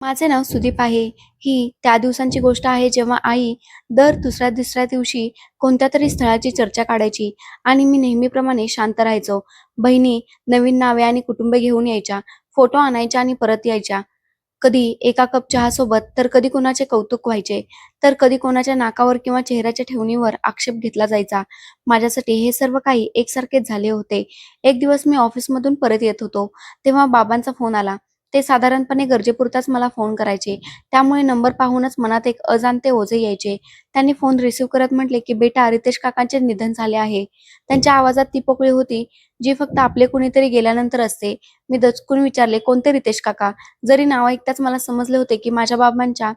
माझे नाव सुदीप आहे. ही त्या दिवसांची गोष्ट आहे जेव्हा आई दर दुसऱ्या-तिसऱ्या दिवशी कोणत्यातरी स्थळाची चर्चा काढायची आणि मी नेहमीप्रमाणे शांत राहायचो. बहिणी नवीन नावे आणि कुटुंब घेऊन यायच्या, फोटो आणायच्या आणि परत यायच्या. कधी एका कप चहासोबत, तर कधी कोणाचे कौतुक व्हायचे, तर कधी कोणाच्या नाकावर किंवा चेहऱ्याच्या ठेवणीवर आक्षेप घेतला जायचा. माझ्यासाठी हे सर्व काही एकसारखेच झाले होते. एक दिवस मी ऑफिसमधून परत येत होतो, तेव्हा बाबांचा फोन आला. ते साधारणपणे गरजेपुरताच मला फोन करायचे. त्यामुळे नंबर पाहूनच मनात एक अजाणते ओझे यायचे. त्यांनी फोन रिसीव्ह करत म्हटले, की "बेटा, रितेश काकांचे निधन झाले आहे." त्यांच्या आवाजात ती पोकळी होती, जी फक्त आपले कुणीतरी गेल्यानंतर असते. मी दचकून विचारले, "कोणते रितेश काका?" जरी नाव ऐकताच मला समजले होते, की माझ्या बाबांच्या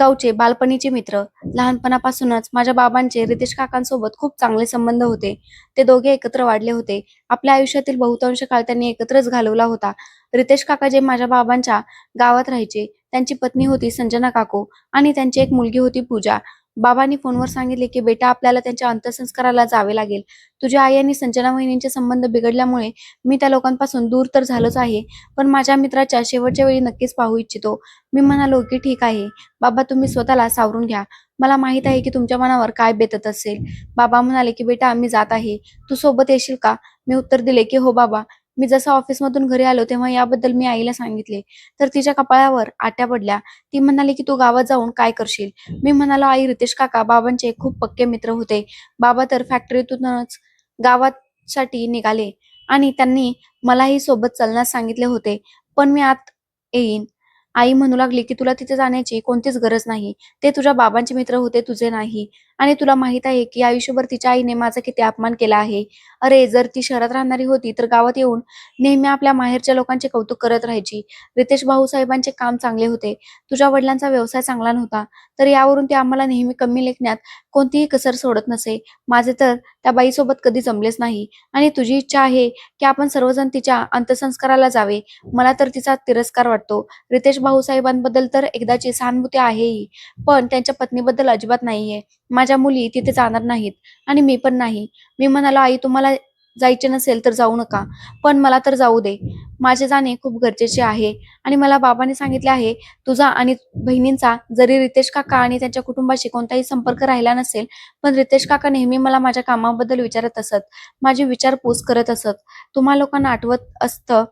गावचे बालपणीचे मित्र. लहानपणापासूनच माझ्या बाबांचे रितेश काकांसोबत खूप चांगले संबंध होते. ते दोघे एकत्र वाढले होते. आपल्या आयुष्यातील बहुतांश काळ त्यांनी एकत्रच घालवला होता. रितेश काका जे माझ्या बाबांच्या गावात राहायचे. त्यांची पत्नी होती संजना काकू आणि त्यांची एक मुलगी होती पूजा. बाबांनी फोनवर सांगितले, की "बेटा, आपल्याला त्यांच्या अंत्यसंस्काराला जावे लागेल. तुझ्या आई आणि संजना वहिनींचे संबंध बिघडल्यामुळे मी त्या लोकांपासून दूर तर झालोच आहे, पण माझ्या मित्राच्या शेवटच्या वेळी नक्कीच पाहू इच्छितो." मी म्हणालो, की "ठीक आहे बाबा, तुम्ही स्वतःला सावरून घ्या. मला माहीत आहे की तुमच्या मनावर काय बेतत असेल." बाबा म्हणाले, की "बेटा, मी जात आहे. तू सोबत येशील का?" मी उत्तर दिले, की "हो बाबा." मी जसं ऑफिसमधून घरी आलो तेव्हा याबद्दल मी आईला सांगितले, तर तिच्या कपाळावर आट्या पडल्या. ती म्हणाली, की "तू गावात जाऊन काय करशील?" मी म्हणालो, "आई, रितेश काका बाबांचे खूप पक्के मित्र होते. बाबा तर फॅक्टरीतूनच गावासाठी निघाले आणि त्यांनी मलाही सोबत चलण्यास सांगितले होते, पण मी आत येईन." आई म्हणू लागली, की "तुला तिथे जाण्याची कोणतीच गरज नाही. ते तुझ्या बाबांचे मित्र होते, तुझे नाही. आणि तुला माहीत आहे, की आयुष्यभर तिच्या आईने माझा किती अपमान केला आहे. अरे, जर ती शहरात राहणारी होती, तर गावात येऊन नेहमी आपल्या माहेरच्या लोकांचे कौतुक करत राहायची. रितेश भाऊसाहेबांचे काम चांगले होते. तुझ्या वडिलांचा व्यवसाय चांगला नव्हता, तर यावरून ती आम्हाला नेहमी कमी लेखण्यात कोणतीही कसर सोडत नसे. माझे तर त्या बाईसोबत कधी जमलेच नाही आणि तुझी इच्छा आहे, की आपण सर्वजण तिच्या अंत्यसंस्काराला जावे. मला तर तिचा तिरस्कार वाटतो. रितेश भाऊसाहेबांबद्दल तर एकदाची सहानुभूती आहेही, पण त्यांच्या पत्नीबद्दल अजिबात नाहीये. माझ्या मुली तिथे जाणार नाहीत आणि मी पण नाही." मी म्हणालो, "आई, तुम्हाला जायचे नसेल तर जाऊ नका, पण मला तर जाऊ दे. माझे जाणे खूप गरजेचे आहे आणि मला बाबांनी सांगितले आहे, तुझा आणि बहिणींचा जरी रितेश काका आणि त्यांच्या कुटुंबाशी कोणताही संपर्क राहिला नसेल, पण रितेश काका नेहमी मला माझ्या कामाबद्दल विचारत असत, माझी विचारपूस करत असत. तुम्हा लोकांना आठवत असतं,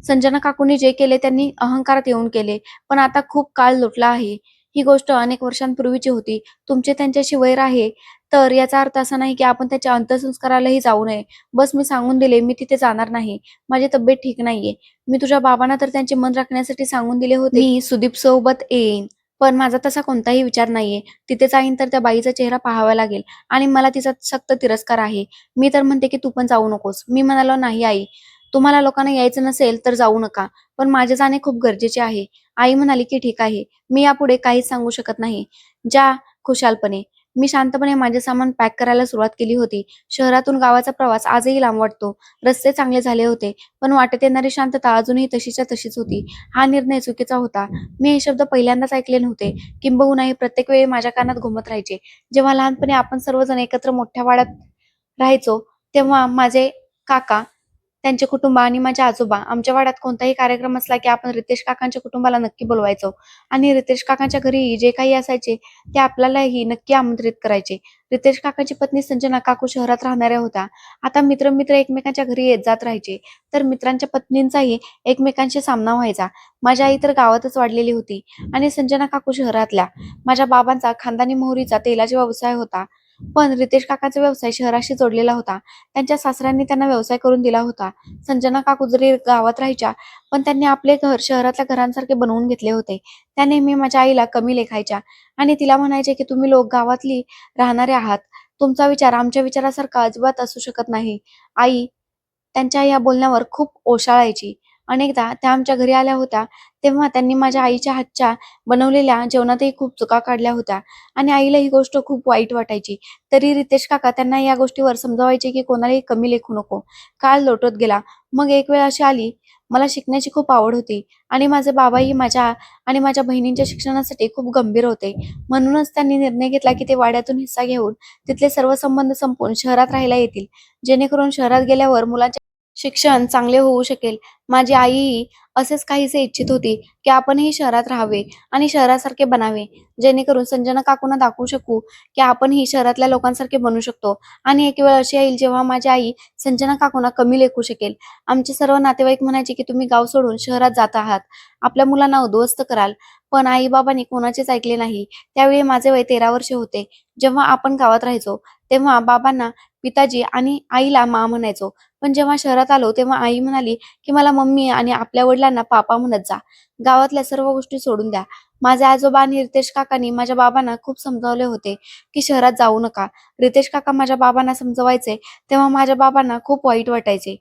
संजना काकूंनी जे केले त्यांनी अहंकारात येऊन केले, पण आता खूप काळ लोटला आहे. ही गोष्ट अनेक वर्षांपूर्वीची होती. तुमचे त्यांच्याशी वैर आहे, तर याचा अर्थ असा नाही की आपण त्याच्या अंत्यसंस्कारालाही जाऊ नये." बस मी सांगून दिले, "मी तिथे जाणार नाही. माझी तब्येत ठीक नाहीये." मी तुझ्या बाबांना तर त्यांचे मन राखण्यासाठी सांगून दिले होते, "मी सुदीप सोबत येईन." पण माझा तसा कोणताही विचार नाहीये. तिथे जाईन तर त्या बाईचा चेहरा पाहावा लागेल आणि मला तिचा सक्त तिरस्कार आहे. मी तर म्हणते की तू पण जाऊ नकोस." मी म्हणालो, "नाही आई, तुम्हाला लोकांना यायचं नसेल तर जाऊ नका, पण माझे जाणे खूप गरजेचे आहे." आई म्हणाली, की "ठीक आहे. मी यापुढे काहीच सांगू शकत नाही. जा खुशालपणे." मी शांतपणे माझे सामान पॅक करायला सुरुवात केली होती. शहरातून गावाचा प्रवास आजही लांब वाटतो. रस्ते चांगले झाले होते, पण वाटेत येणारी शांतता अजूनही तशीच्या तशीच होती. हा निर्णय चुकीचा होता. मी हे शब्द पहिल्यांदाच ऐकले नव्हते. किंबहुना हे प्रत्येक वेळी माझ्या कानात घुमत राहायचे. जेव्हा लहानपणी आपण सर्वजण एकत्र मोठ्या वाड्यात राहायचो, तेव्हा माझे काका, त्यांचे कुटुंब आणि माझे आजोबा आमच्या वाड्यात कोणताही कार्यक्रम असला, की आपण रितेश काकांच्या कुटुंबाला नक्की बोलवायचो आणि रितेश काकांच्या घरी जे काही असायचे ते आपल्यालाही नक्की आमंत्रित करायचे. रितेश काकांची पत्नी संजना काकू शहरात राहणाऱ्या होत्या. आता मित्र एकमेकांच्या घरी येत जात राहायचे, तर मित्रांच्या पत्नींचाही एकमेकांशी सामना व्हायचा. माझी आई तर गावातच वाढलेली होती आणि संजना काकू शहरातल्या. माझ्या बाबांचा खानदानी मोहरीचा तेलाचा व्यवसाय होता, पण रितेश काकांचा व्यवसाय शहराशी जोडलेला होता. त्यांच्या सासऱ्यांनी त्यांना व्यवसाय करून दिला होता. संजना काकू जरी गावात राहायच्या, पण त्यांनी आपले घर शहरातल्या घरांसारखे बनवून घेतले होते. त्या नेहमी माझ्या आईला कमी लेखायच्या आणि तिला म्हणायचे, की "तुम्ही लोक गावातली राहणारे आहात. तुमचा विचार आमच्या विचारासारखा अजिबात असू शकत नाही." आई त्यांच्या या बोलण्यावर खूप ओशाळायची. अनेकदा त्या आमच्या घरी आल्या होत्या, तेव्हा त्यांनी माझ्या आईच्या हातच्या बनवलेल्या जेवणातही खूप चुका काढल्या होत्या आणि आईला ही गोष्ट खूप वाईट वाटायची. तरी रितेश काका त्यांना या गोष्टीवर समजावायचे, की कोणालाही कमी लेखू नको. काळ लोटत गेला. मग एक वेळ अशी आली, मला शिकण्याची खूप आवड होती आणि माझे बाबाही माझ्या आणि माझ्या बहिणींच्या शिक्षणासाठी खूप गंभीर होते. म्हणूनच त्यांनी निर्णय घेतला, की ते वाड्यातून हिस्सा घेऊन तिथले सर्व संबंध संपवून शहरात राहायला येतील, जेणेकरून शहरात गेल्यावर मुलांच्या शिक्षण चांगले होऊ शकेल. माझी आईही असेच काहीसे इच्छित होती, की आपणही शहरात राहावे आणि शहरासारखे बनावे, जेणेकरून संजना काकूंना दाखवू शकू, की आपणही शहरातल्या लोकांसारखे बनू शकतो. आणि एक वेळ अशी येईल जेव्हा माझी आई संजना काकूंना कमी लेखू शकेल. आमचे सर्व नातेवाईक म्हणायचे, की तुम्ही गाव सोडून शहरात जात आहात, आपल्या मुलांना उद्ध्वस्त कराल. पण आई-बाबांनी कोणाचेच ऐकले नाही. त्यावेळी माझे वय 13 वर्षे होते. जेव्हा आपण गावात राहायचो, तेव्हा बाबांना पिताजी आणि आईला मा म्हणायचो. पण जेव्हा शहरात आलो तेव्हा आई म्हणाली, की मला मम्मी आणि आपल्या वडिलांना पापा म्हणत जा. गावातल्या सर्व गोष्टी सोडून द्या. माझे आजोबा आणि रितेश काकांनी माझ्या बाबांना खूप समजावले होते, की शहरात जाऊ नका. रितेश काका माझ्या बाबांना समजवायचे तेव्हा माझ्या बाबांना खूप वाईट वाटायचे.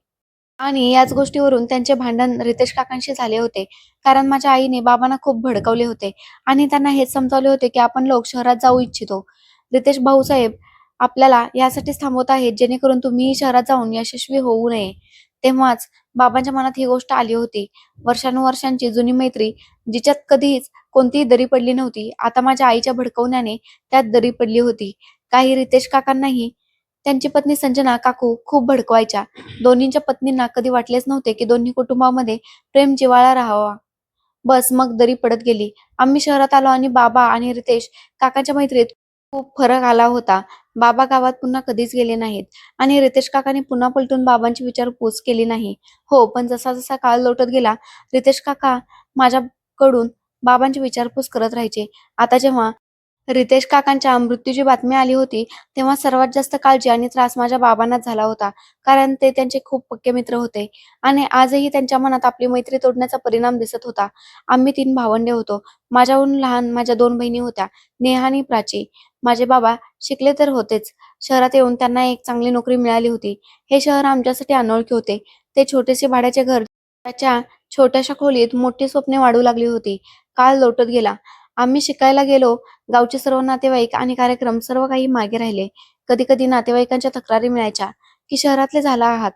आणि याच गोष्टीवरून त्यांचे भांडण रितेश काकांशी झाले होते. कारण माझ्या आईने बाबांना खूप भडकवले होते आणि त्यांना हेच समजावले होते, की आपण लोक शहरात जाऊ इच्छितो. रितेश भाऊसाहेब आपल्याला यासाठीच थांबवत आहेत, जेणेकरून तुम्हीही शहरात जाऊन यशस्वी होऊ नये. तेव्हाच बाबांच्या मनात ही गोष्ट आली होती. वर्षानुवर्षांची जुनी मैत्री, जिच्यात कधीच कोणतीही दरी पडली नव्हती, आता माझ्या आईच्या भडकवण्याने त्यात दरी पडली होती. काही रितेश काकांनाही त्यांची पत्नी संजना काकू खूप भडकवायच्या. दोन्हींच्या पत्नींना कधी वाटलेच नव्हते, की दोन्ही कुटुंबामध्ये प्रेम जिव्हाळा राहावा. बस मग दरी पडत गेली. आम्ही शहरात आलो आणि बाबा आणि रितेश काकांच्या मैत्रीत खूप फरक आला होता. बाबा गावात पुन्हा कधीच गेले नाहीत आणि रितेश काकांनी पुन्हा पलटून बाबांची विचारपूस केली नाही. हो, पण जसा-जसा काळ लोटत गेला, रितेश काका माझ्याकडून बाबांची विचारपूस करत राहायचे. आता जेव्हा रितेश काकांच्या मृत्यूची बातमी आली होती, तेव्हा सर्वात जास्त काळजी आणि त्रास माझ्या बाबांनाच झाला होता. कारण ते त्यांचे खूप पक्के मित्र होते आणि आजही त्यांच्या मनात आपली मैत्री तोडण्याचा परिणाम दिसत होता. आम्ही 3 भावंडे होतो. माझ्याहून लहान माझ्या 2 बहिणी होत्या, नेहा आणि प्राची. माझे बाबा शिकले तर होतेच. शहरात येऊन त्यांना एक चांगली नोकरी मिळाली होती. हे शहर आमच्यासाठी अनोळखी होते. ते छोटेसे भाड्याचे घर, त्याच्या छोट्याशा खोलीत मोठी स्वप्ने वाढू लागली होती. काळ लोटत गेला. आम्ही शिकायला गेलो. गावचे सर्व नातेवाईक आणि कार्यक्रम सर्व काही मागे राहिले. कधी-कधी नातेवाईकांच्या तक्रारी मिळायच्या, की शहरातले झाला आहात.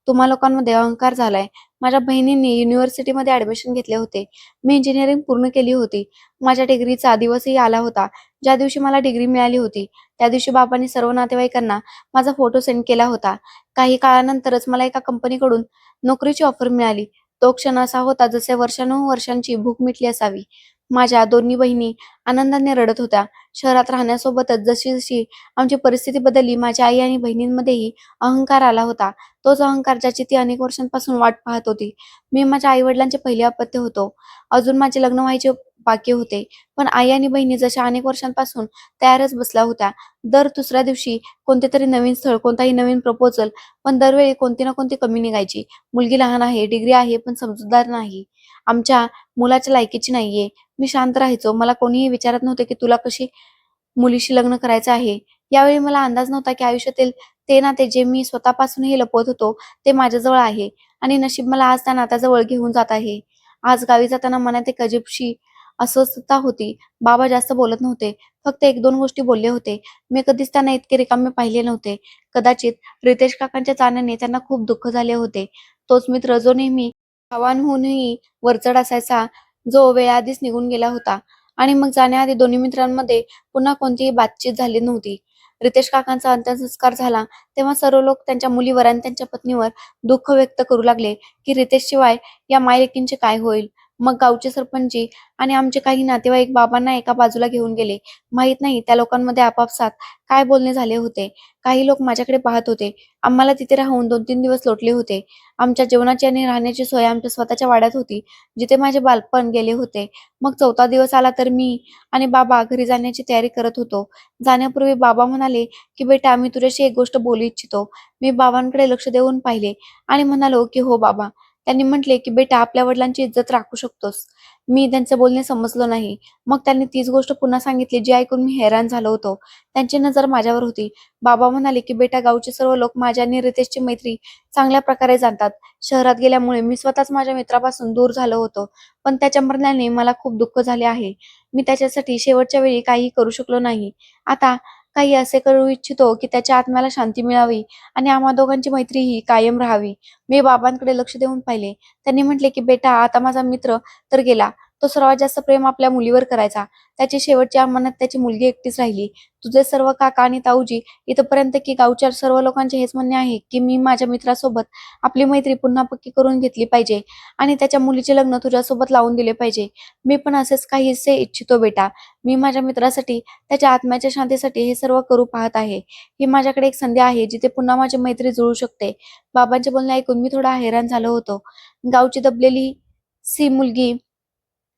तुम्हा लोकांमध्ये अहंकार झालाय. माझ्या बहिणींनी युनिव्हर्सिटीमध्ये ॲडमिशन घेतले होते. मी इंजिनिअरिंग पूर्ण केली होती. माझ्या डिग्रीचा दिवसही आला होता. ज्या दिवशी मला डिग्री मिळाली होती, त्या दिवशी बाबांनी सर्व नातेवाईकांना माझा फोटो सेंड केला होता. काही काळानंतरच मला एका कंपनीकडून नोकरीची ऑफर मिळाली. तो क्षण असा होता जसे वर्षानुवर्षांची भूक मिटली असावी. माझ्या दोन्ही बहिणी आनंदाने रडत होत्या. शहरात राहण्यासोबतच जशी-जशी आमची परिस्थिती बदलली, माझ्या आई आणि बहिणींमध्येही अहंकार आला होता. तोच अहंकार ज्याची ती अनेक वर्षांपासून वाट पाहत होती. मी माझ्या आई-वडिलांचे पहिले अपत्य होतो. अजून माझे लग्न व्हायचे बाकी होते. पण आई आणि बहिणी जशा अनेक वर्षांपासून तयारच बसल्या होत्या. दर दुसऱ्या दिवशी कोणतेतरी नवीन स्थळ, कोणताही नवीन प्रपोजल, पण दरवेळी कोणती ना कोणती कमी निघायची. मुलगी लहान आहे, डिग्री आहे, पण समजूतदार नाही. आमच्या मुलाच्या लायकीची नाहीये. मी शांत राहायचो. मला कोणीही विचारत नव्हते, की तुला कशी मुलीशी लग्न करायचं आहे. यावेळी मला अंदाज नव्हता, की आयुष्यातील ते नाते जे मी स्वतःपासूनही लपवत होतो, ते माझ्याजवळ आहे आणि नशीब मला आज त्या नात्याजवळ घेऊन जात आहे. आज गावी जाताना मनात एक अजीबशी अस्वस्थता होती. बाबा जास्त बोलत नव्हते. फक्त 1-2 गोष्टी बोलले होते. मी कधीच त्यांना इतके रिकामे पाहिले नव्हते. कदाचित रितेश काकांच्या जाण्याने त्यांना खूप दुःख झाले होते. तोच मित्र जो नेहमी भावांहूनही वरचढ असायचा, जो वेळेआधीच निघून गेला होता आणि मग जाण्याआधी दोन्ही मित्रांमध्ये पुन्हा कोणतीही बातचीत झाली नव्हती. रितेश काकांचा अंत्यसंस्कार झाला, तेव्हा सर्व लोक त्यांच्या मुलीवर आणि त्यांच्या पत्नीवर दुःख व्यक्त करू लागले, की रितेशशिवाय या मायलेकींचे काय होईल? मग गावचे सरपंच आणि आमचे काही नातेवाईक बाबांना एका बाजूला घेऊन गेले. माहीत नाही त्या लोकांमध्ये आपापसात काय बोलणे झाले होते. काही लोक माझ्याकडे पाहत होते. आम्हाला तिथे राहून 2-3 दिवस लोटले होते. आमच्या जेवणाची आणि राहण्याची सोय आमच्या स्वतःच्या वाड्यात होती, जिथे माझे बालपण गेले होते. मग 4था दिवस आला तर मी आणि बाबा घरी जाण्याची तयारी करत होतो. जाण्यापूर्वी बाबा म्हणाले, की "बेटा, मी तुझ्याशी एक गोष्ट बोलू इच्छितो." मी बाबांकडे लक्ष देऊन पाहिले आणि म्हणालो, की "हो बाबा." त्यांनी म्हटले, की "बेटा, आपल्या वडिलांची इज्जत राखू शकतोस." मी त्यांचे बोलणे समजलो नाही. मग त्यांनी तीच गोष्ट पुन्हा सांगितली, जी ऐकून मी हैराण झालो होतो. त्यांची नजर माझ्यावर होती. बाबा म्हणाले, की "बेटा, गावचे सर्व लोक माझी आणि रितेशची मैत्री चांगल्या प्रकारे जाणतात. शहरात गेल्यामुळे मी स्वतःच माझ्या मित्रापासून दूर झालो होतो. पण त्याच्या मरणाने मला खूप दुःख झाले आहे. मी त्याच्यासाठी शेवटच्या वेळी काहीही करू शकलो नाही. आता काही असे करू इच्छितो, की त्याच्या आत्म्याला शांती मिळावी आणि आम्हा दोघांची मैत्री ही कायम राहावी." मी बाबांकडे लक्ष देऊन पाहिले. त्यांनी म्हटले, की "बेटा, आता माझा मित्र तर गेला, तो सर्वात जास्त प्रेम आपल्या मुलीवर करायचा. त्याची शेवटच्या मनात त्याची मुलगी एकटीच राहिली. तुझे सर्व काका आणि ताऊजी इथपर्यंत की गावच्या सर्व लोकांचे हेच म्हणणे आहे की मी माझ्या मित्रासोबत आपली मैत्री पुन्हा पक्की करून घेतली पाहिजे आणि त्याच्या मुलीचे लग्न तुझ्यासोबत लावून दिले पाहिजे. मी पण असेच काहीसे इच्छितो बेटा. मी माझ्या मित्रासाठी, त्याच्या आत्म्याच्या शांतीसाठी हे सर्व करू पाहत आहे. ही माझ्याकडे एक संधी आहे जिथे पुन्हा माझी मैत्री जुळू शकते. बाबांचे बोलणे ऐकून मी थोडा हैराण झालो होतो. गावची दबलेली सी मुलगी,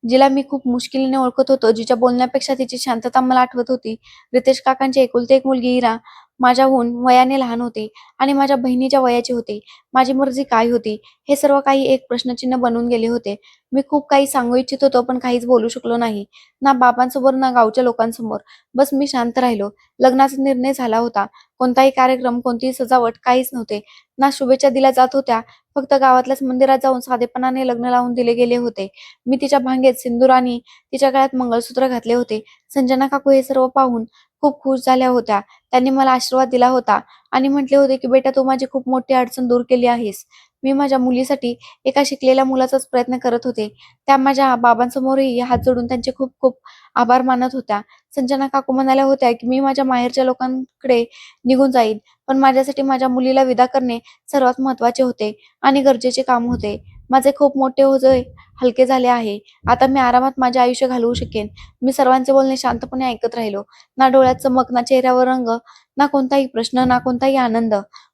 जिला मी खूप मुश्किलीने ओळखत होतो, जिच्या बोलण्यापेक्षा तिची शांतता मला आठवत होती. रितेश काकांची एकुलती एक मुलगी इरा माझ्याहून वयाने लहान होती आणि माझ्या बहिणीच्या वयाची होती. माझी मर्जी काय होती, हे सर्व काही एक प्रश्नचिन्ह बनून गेले होते. मी खूप काही सांगू इच्छित होतो, पण काहीच बोलू शकलो नाही. ना बाबांसमोर ना गावच्या लोकांसमोर. बस मी शांत राहिलो. लग्नाचा निर्णय झाला होता. कोणताही कार्यक्रम, कोणतीही सजावट, काहीच नव्हते. ना शुभेच्छा दिल्या जात होत्या. फक्त गावातल्याच मंदिरात जाऊन साधेपणाने लग्न लावून दिले गेले होते. मी तिच्या भांगेत सिंदूर आणि तिच्या गळ्यात मंगळसूत्र घातले होते. संजना काकू हे सर्व पाहून खूप खुश झाल्या होत्या. त्यांनी मला आशीर्वाद दिला होता आणि म्हटले होते की बेटा, तू माझी खूप मोठी अडचण दूर केली आहेस. मी माझ्या मुलीसाठी एका शिकलेल्या मुलाचाच प्रयत्न करत होते. त्या माझ्या बाबांसमोरही हात जोडून त्यांचे खूप खूप आभार मानत होत्या. संजना काकू म्हणाल्या होत्या की मी माझ्या माहेरच्या लोकांकडे निघून जाईन, पण माझ्यासाठी माझ्या मुलीला विदा करणे सर्वात महत्वाचे होते आणि गरजेचे काम होते. माझे खूप मोठे ओझे हलके झाले आहे. आता मी आरामात माझे आयुष्य घालवू शकेन. मी सर्वांचे बोलणे शांतपणे ऐकत राहिलो. ना डोळ्यात चमक, ना चेहऱ्यावर रंग, ना कोणताही प्रश्न, ना कोणताही आनंद.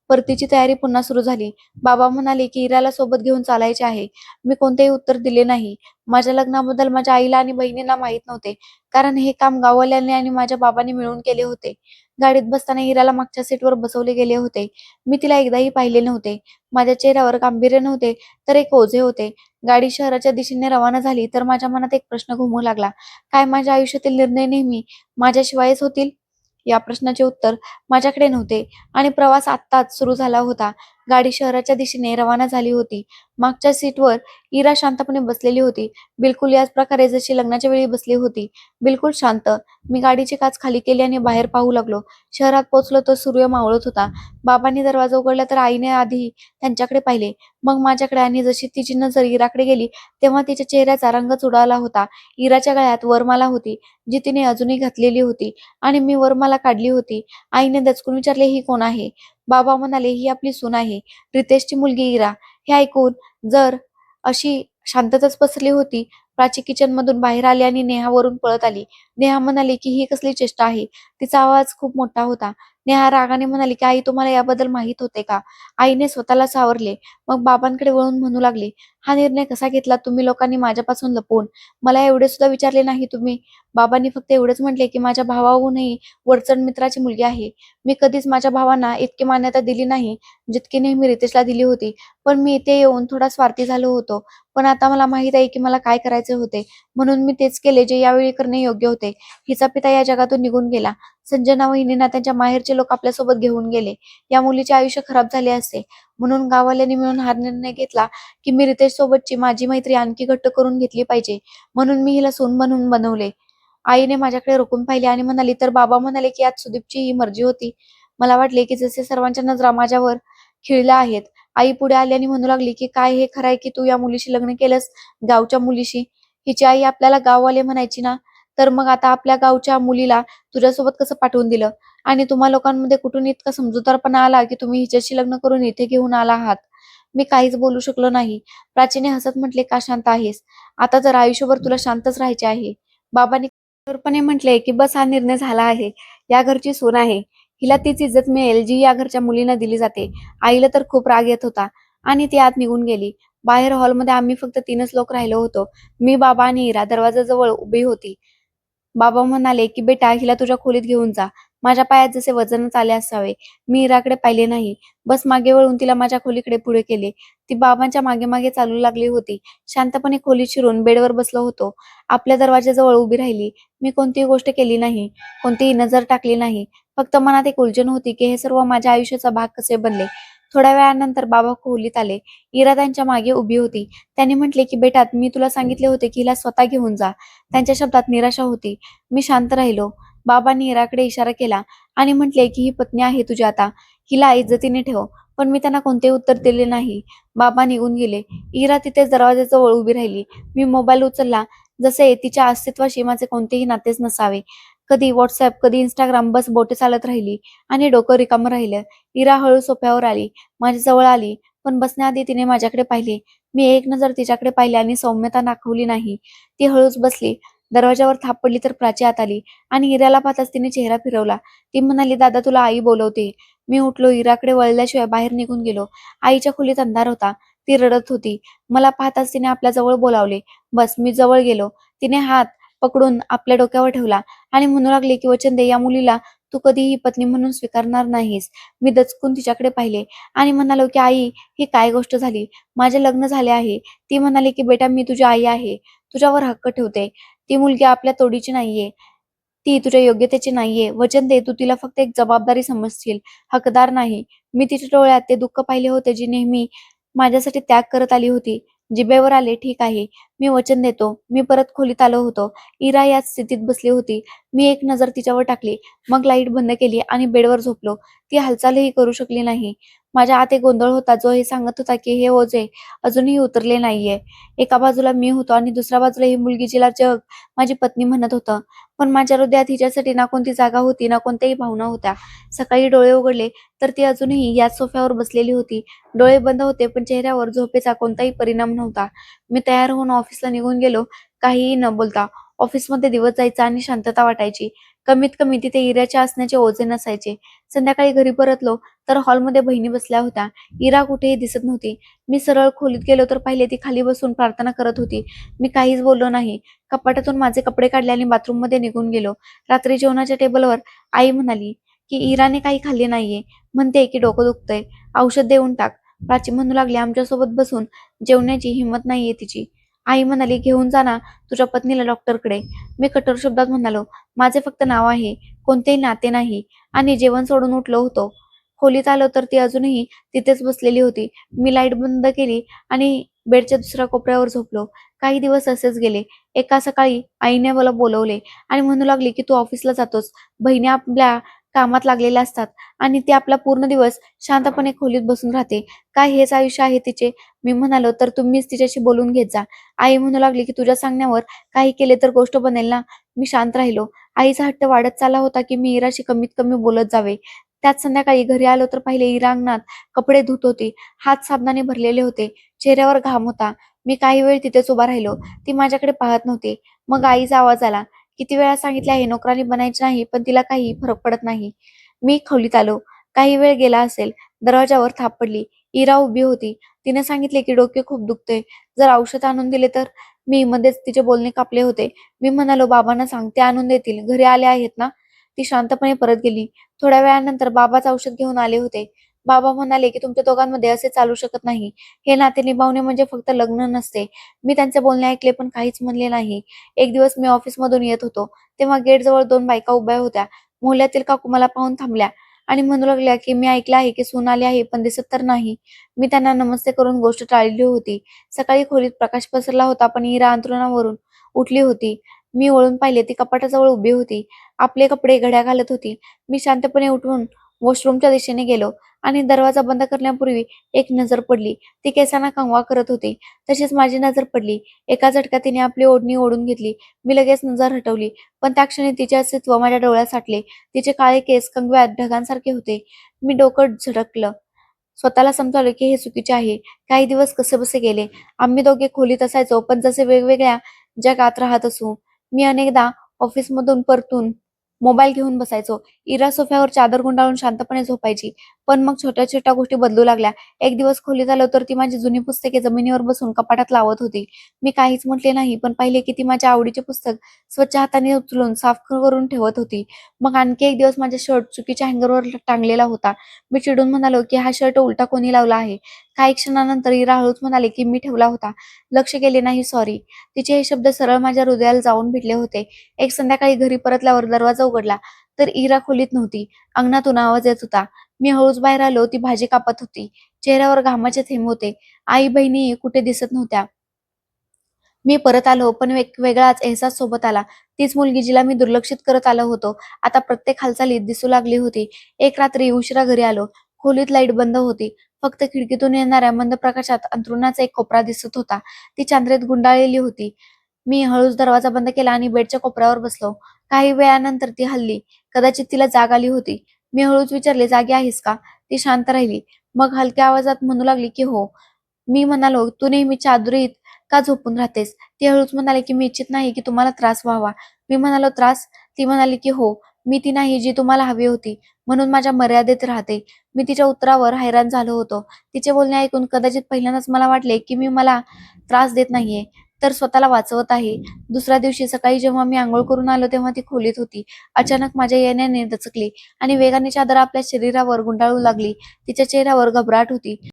परतीची तयारी पुन्हा सुरू झाली. बाबा म्हणाले की इराला सोबत घेऊन चालायचे आहे. मी कोणतेही उत्तर दिले नाही. माझ्या लग्नाबद्दल माझ्या आईला आणि बहिणींना माहीत नव्हते, कारण हे काम गाववाल्यांनी आणि माझ्या बाबांनी मिळून केले होते. गाडीत बसताना इराला मागच्या सीटवर बसवले गेले होते. मी तिला एकदाही पाहिले नव्हते. माझ्या चेहऱ्यावर गांभीर्य नव्हते, तर एक ओझे होते. गाडी शहराच्या दिशेने रवाना झाली तर माझ्या मनात एक प्रश्न घुमू लागला. काय माझ्या आयुष्यातील निर्णय नेहमी माझ्याशिवायच होतील? या प्रश्नाचे उत्तर माझ्याकडे नव्हते आणि प्रवास आत्ताच सुरू झाला होता. गाडी शहराच्या दिशेने रवाना झाली होती. मागच्या सीटवर इरा शांतपणे बसलेली होती. बिलकुल याच प्रकारे जशी लग्नाच्या वेळी बसली होती. बिलकुल शांत. मी गाडीची काच खाली केली आणि बाहेर पाहू लागलो. शहरात पोहोचलो तर सूर्य मावळत होता. बाबांनी दरवाजा उघडला तर आईने आधी त्यांच्याकडे पाहिले, मग माझ्याकडे, आणि जशी तिची नजर इराकडे गेली तेव्हा तिच्या चेहऱ्याचा रंगच उडाला होता. इराच्या गळ्यात वरमाला होती, जी तिने अजूनही घातलेली होती आणि मी वरमाला काढली होती. आईने दचकून विचारले, ही कोण आहे? बाबा म्हणाले, ही आपली सून आहे, रितेशची मुलगी इरा. हे ऐकून जर अशी शांतताच पसरली होती. प्राची किचन मधून बाहेर आली आणि नेहावरून पळत आली. नेहा म्हणाली की ही कसली चेष्टा आहे. तिचा आवाज खूप मोठा होता. नेहा रागाने म्हणाली की आई, तुम्हाला याबद्दल माहित होते का? आईने स्वतःला सावरले. मग बाबांकडे वळून म्हणू लागली, हा निर्णय कसा घेतला तुम्ही लोकांनी माझ्यापासून लपवून? मला एवढे सुद्धा विचारले नाही तुम्ही? बाबांनी फक्त एवढेच म्हटले की माझ्या भावाहूनही वरचढ मित्राची मुलगी आहे. मी कधीच माझ्या भावांना इतकी मान्यता दिली नाही जितकी नेहमी रितेशला दिली होती. पण मी इथे येऊन थोडा स्वार्थी झालो होतो. पण आता मला माहित आहे की मला काय करायचे होते, म्हणून मी तेच केले जे यावेळी करणे योग्य होते. हिचा पिता या जगातून निघून गेला. संजना वहिनींना त्यांच्या माहेरचे लोक आपल्यासोबत घेऊन गेले. या मुलीचे आयुष्य खराब झाले असते. म्हणून गाववाल्यांनी मिळून हा निर्णय घेतला की मी रितेश सोबतची माझी मैत्री आणखी घट्ट करून घेतली पाहिजे. म्हणून मी हिला सून बनवून बनवले. आईने माझ्याकडे रोखून पाहिले आणि म्हणाली, तर बाबा म्हणाले की आज सुदीपची ही मर्जी होती. मला वाटले की जसे सर्वांच्या नजरा माझ्यावर खिळल्या आहेत. आई पुढे आली आणि म्हणू लागली की काय हे खरंय की तू या मुलीशी लग्न केलंस, गावच्या मुलीशी? हिची आई आपल्याला गाववाले म्हणायची ना? तर मग आता आपल्या गावच्या मुलीला तुझ्यासोबत कसं पाठवून दिलं? आणि तुम्हा लोकांमध्ये कुठून इतका समजूतदारपणा आला की तुम्ही हिच्याशी लग्न करून इथे घेऊन आला आहात? मी काहीच बोलू शकलो नाही. प्राचीने हसत म्हटले, का शांत आहेस? आता जर आयुष्यभर तुला शांतच राहायचे आहे. बाबांनी कठोरपणे म्हटले की बस, हा निर्णय झाला आहे. या घरची सून आहे. हिला तीच इज्जत मिळेल जी या घरच्या मुलींना दिली जाते. आईला तर खूप राग येत होता आणि ती आत निघून गेली. बाहेर हॉलमध्ये आम्ही फक्त 3च लोक राहिलो होतो. मी, बाबा आणि इरा दरवाजाजवळ उभी होती. बाबा म्हणाले की बेटा, हिला तुझ्या खोलीत घेऊन जा. माझ्या पायात जसे वजनच आले असावे. मी इराकडे पाहिले नाही. बस मागे वळून तिला माझ्या खोलीकडे पुढे केले. ती बाबांच्या मागे मागे चालू लागली होती. शांतपणे खोलीत शिरून बेडवर बसलो होतो. आपल्या दरवाजाजवळ उभी राहिली. मी कोणतीही गोष्ट केली नाही, कोणतीही नजर टाकली नाही. फक्त मनात एक उलझन होती की हे सर्व माझ्या आयुष्याचा भाग कसे बनले. थोड्या वेळानंतर बाबा खोलीत आले. इरा त्यांच्या मागे उभी होती. त्यांनी म्हटले की बेटा, मी तुला सांगितले होते की हिला स्वतः घेऊन जा. त्यांच्या शब्दात निराशा होती. मी शांत राहिलो. बाबांनी इराकडे इशारा केला आणि म्हटले की ही पत्नी आहे तुझी आता. हिला इज्जतीने ठेव. पण मी त्यांना कोणतेही उत्तर दिले नाही. बाबा निघून गेले. इरा तिथेच दरवाजाजवळ उभी राहिली. मी मोबाईल उचलला, जसे तिच्या अस्तित्वाशी माझे कोणतेही नातेच नसावे. कधी व्हॉट्सअप, कधी इंस्टाग्राम, बस बोटे चालत राहिली आणि डोकं रिकामं राहिलं. इरा हळू सोफ्यावर आली, माझ्या जवळ आली, पण बसण्याआधी तिने माझ्याकडे पाहिले. मी एक नजर तिच्याकडे पाहिली आणि सौम्यता दाखवली नाही. ती हळूच बसली. दरवाजावर थाप पडली तर प्राची आत आली आणि इराला पाहताच तिने चेहरा फिरवला. ती म्हणाली, दादा तुला आई बोलवते. मी उठलो, इराकडे वळल्याशिवाय बाहेर निघून गेलो. आईच्या खोलीत अंधार होता. ती रडत होती. मला पाहताच तिने आपल्या जवळ बोलावले. बस मी जवळ गेलो. तिने हात पकडून आपल्या डोक्यावर ठेवला आणि म्हणू लागले की वचन दे, या मुलीला तू कधीही पत्नी म्हणून स्वीकारणार नाहीस. मी दचकून तिच्याकडे पाहिले आणि म्हणालो की आई, ही काय गोष्ट झाली? माझे लग्न झाले आहे. ती म्हणाली की बेटा, मी तुझी आई आहे, तुझ्यावर हक्क ठेवते. ती मुलगी आपल्या तोडीची नाहीये, ती तुझ्या योग्यतेची नाहीये. वचन दे, तू तिला फक्त एक जबाबदारी समजशील, हकदार नाही. मी तिच्या डोळ्यात ते दुःख पाहिले होते जी नेहमी माझ्यासाठी त्याग करत आली होती. जिभेवर आले, ठीक आहे, मी वचन देतो. मी परत खोलीत आलो होतो. इरा याच स्थितीत बसली होती. मी एक नजर तिच्यावर टाकली, मग लाईट बंद केली आणि बेडवर झोपलो. ती हालचालही करू शकली नाही. माझ्या आत एक गोंधळ होता जो हे सांगत होता की हे ओझे अजूनही उतरले नाहीये. एका बाजूला मी होतो आणि दुसऱ्या बाजूला ही मुलगी जिला जग माझी पत्नी म्हणत होतं. पण माझ्या हृदयात हिच्यासाठी ना कोणती जागा होती, ना कोणत्याही भावना होत्या. सकाळी डोळे उघडले तर ती अजूनही याच सोफ्यावर बसलेली होती. डोळे बंद होते, पण चेहऱ्यावर झोपेचा कोणताही परिणाम नव्हता. मी तयार होऊन ऑफिसला निघून गेलो, काहीही न बोलता. ऑफिसमध्ये दिवस जायचा आणि शांतता वाटायची. कमीत कमी तिथे इराच्या असण्याचे ओझे नसायचे. संध्याकाळी घरी परतलो तर हॉलमध्ये बहिणी बसल्या होत्या. इरा कुठेही दिसत नव्हती. मी सरळ खोलीत गेलो तर पाहिले ती खाली बसून प्रार्थना करत होती. मी काहीच बोललो नाही. कपाटातून माझे कपडे काढले आणि बाथरूममध्ये निघून गेलो. रात्री जेवणाच्या टेबलवर आई म्हणाली की इराने काही खाल्ले नाहीये, म्हणते की डोकं दुखतंय, औषध देऊन टाक. प्राची म्हणू लागली, आमच्यासोबत बसून जेवण्याची हिंमत नाहीये तिची. आई म्हणाली, घेऊन जा ना तुझ्या पत्नीला डॉक्टरकडे. मी कठोर शब्दात म्हणालो, माझे फक्त नाव आहे, कोणतेही नाते नाही, आणि जेवण सोडून उठलो होतो. खोलीत आलो तर ती अजूनही तिथेच बसलेली होती. मी लाईट बंद केली आणि बेडच्या दुसऱ्या कोपऱ्यावर झोपलो. काही दिवस असेच गेले. एका सकाळी आईने मला बोलवले आणि म्हणू लागली की तू ऑफिसला जातोस. बहिणी आपल्या कामात लागलेल्या असतात आणि ती आपला पूर्ण दिवस शांतपणे खोलीत बसून राहते. काय हेच आयुष्य आहे तिचे? मी म्हणालो, तर तुम्हीच तिच्याशी बोलून घेत जा. आई म्हणू लागली की तुझ्या सांगण्यावर काही केले तर गोष्ट बनेल ना. मी शांत राहिलो. आईचा हट्ट वाढत चालला होता की मी इराशी कमीत कमी बोलत जावे. त्याच संध्याकाळी घरी आलो तर पाहिले इरा अंगणात कपडे धुत होती. हात साबणाने भरलेले होते. चेहऱ्यावर घाम होता. मी काही वेळ तिथेच उभा राहिलो. ती माझ्याकडे पाहत नव्हती. मग आईचा आवाज आला, किती वेळा सांगितले आहे नोकरानी बनायचे नाही, पण तिला काही फरक पडत नाही. मी खोलीत आलो. काही वेळ गेला असेल. दरवाजावर थाप पडली. इरा उभी होती. तिने सांगितले की डोके खूप दुखते, जर औषध आणून दिले तर. मी मध्येच तिचे बोलणे कापले होते. मी म्हणालो, बाबांना सांग, ते आणून देतील, घरी आले आहेत ना. ती शांतपणे परत गेली. थोड्या वेळानंतर बाबाच औषध घेऊन आले होते. बाबा म्हणाले की तुमच्या दोघांमध्ये असे चालू शकत नाही. हे नाते निभावणे म्हणजे फक्त लग्न नसते. मी त्यांचे बोलणे ऐकले पण काहीच म्हणले नाही. एक दिवस मी ऑफिसमधून येत होतो तेव्हा गेटजवळ दोन बायका उभ्या होत्या. मोहल्ल्यातील काकू मला पाहून थांबल्या आणि म्हणू लागल्या की मी ऐकलं आहे की सून आली आहे पण दिसत तर नाही. मी त्यांना नमस्ते करून गोष्ट टाळली होती. सकाळी खोलीत प्रकाश पसरला होता पण इरा अंथरुणावरून उठली होती. मी वळून पाहिले, ती कपाटाजवळ उभी होती. आपले कपडे घड्या घालत होती. मी शांतपणे उठून वॉशरूमच्या दिशेने गेलो आणि दरवाजा बंद करण्यापूर्वी एक नजर पडली. ती केसांना कंगवा करत होती. तशीच माझी नजर पडली. एका झटक्यात तिने आपली ओढणी ओढून घेतली. मी लगेच नजर हटवली, पण त्या क्षणी तिचे अस्तित्व माझ्या डोळ्यात साठले. तिचे काळे केस कंगव्यात ढगांसारखे होते. मी डोकं झटकलं. स्वतःला समजावले की हे चुकीचे आहे. काही दिवस कसेबसे गेले. आम्ही दोघे खोलीत असायचो पण जसे वेगवेगळ्या जगात राहत असू. मी अनेकदा ऑफिसमधून परतून मोबाईल घेऊन बसायचो. इरा सोफ्यावर चादर गुंडाळून शांतपणे झोपायची. पण मग छोट्या छोट्या गोष्टी बदलू लागल्या. एक दिवस खोलीत आलो तर ती माझी जुनी पुस्तके जमिनीवर बसून कपाटात लावत होती. मी काहीच म्हटले नाही, पण पाहिले की ती माझ्या आवडीचे पुस्तक स्वच्छ हाताने उचलून साफ करून ठेवत होती. मग आणखी एक दिवस माझा शर्ट चुकीच्या हँगरवर टांगलेला होता. मी चिडून म्हणालो की हा शर्ट उलटा कोणी लावला आहे. काही क्षणानंतर इरा हळूच म्हणाले की मी ठेवला होता, लक्ष गेले नाही, सॉरी. तिचे हे शब्द सरळ माझ्या हृदयाला जाऊन भिडले होते. एक संध्याकाळी घरी परतल्यावर दरवाजा उघडला तर इरा खोलीत नव्हती. अंगणातून आवाज येत होता. मी हळूच बाहेर आलो. ती भाजी कापत होती. चेहऱ्यावर घामाचे थेंब होते. आई बहिणी कुठे दिसत नव्हत्या. मी परत आलो पण एक वेगळाच एहसास सोबत आला. तीच मुलगी जिला मी दुर्लक्षित करत आलो होतो आता प्रत्येक हालचालीत दिसू लागली होती. एक रात्री उशिरा घरी आलो. खोलीत लाईट बंद होती. फक्त खिडकीतून येणाऱ्या मंद प्रकाशात अंथरुणाचा एक कोपरा दिसत होता. ती चांदणेत गुंडाळलेली होती. मी हळूच दरवाजा बंद केला आणि बेडच्या कोपऱ्यावर बसलो. काही वेळानंतर ती हलली. कदाचित तिला जाग आली होती. मी हळूच विचारले, "जागी आहेस का?" ती शांत राहिली. मग हलक्या आवाजात म्हणू लागली की "हो." मी म्हणालो, "तू नेहमी चादरीत का झोपून राहतेस?" ती हळूच म्हणाली की "मी इच्छित नाही की तुम्हाला त्रास व्हावा." मी म्हणालो, "त्रास?" ती म्हणाली की "हो, मी ती नाही जी तुम्हाला हवी होती, म्हणून माझ्या मर्यादेत राहते." मी तिच्या उत्तरावर हैराण झालो होतो. तिचे बोलणे ऐकून कदाचित पहिल्यांदाच मला वाटले की मी मला त्रास देत नाहीये, तर स्वतःला वाचवत आहे. दुसऱ्या दिवशी सकाळी जेव्हा मी अंघोळ करून आलो तेव्हा ती खोलीत होती. अचानक माझ्या येण्याने दचकली आणि वेगाने चादर आपल्या शरीरावर गुंडाळू लागली. तिच्या चेहऱ्यावर घबराट होती.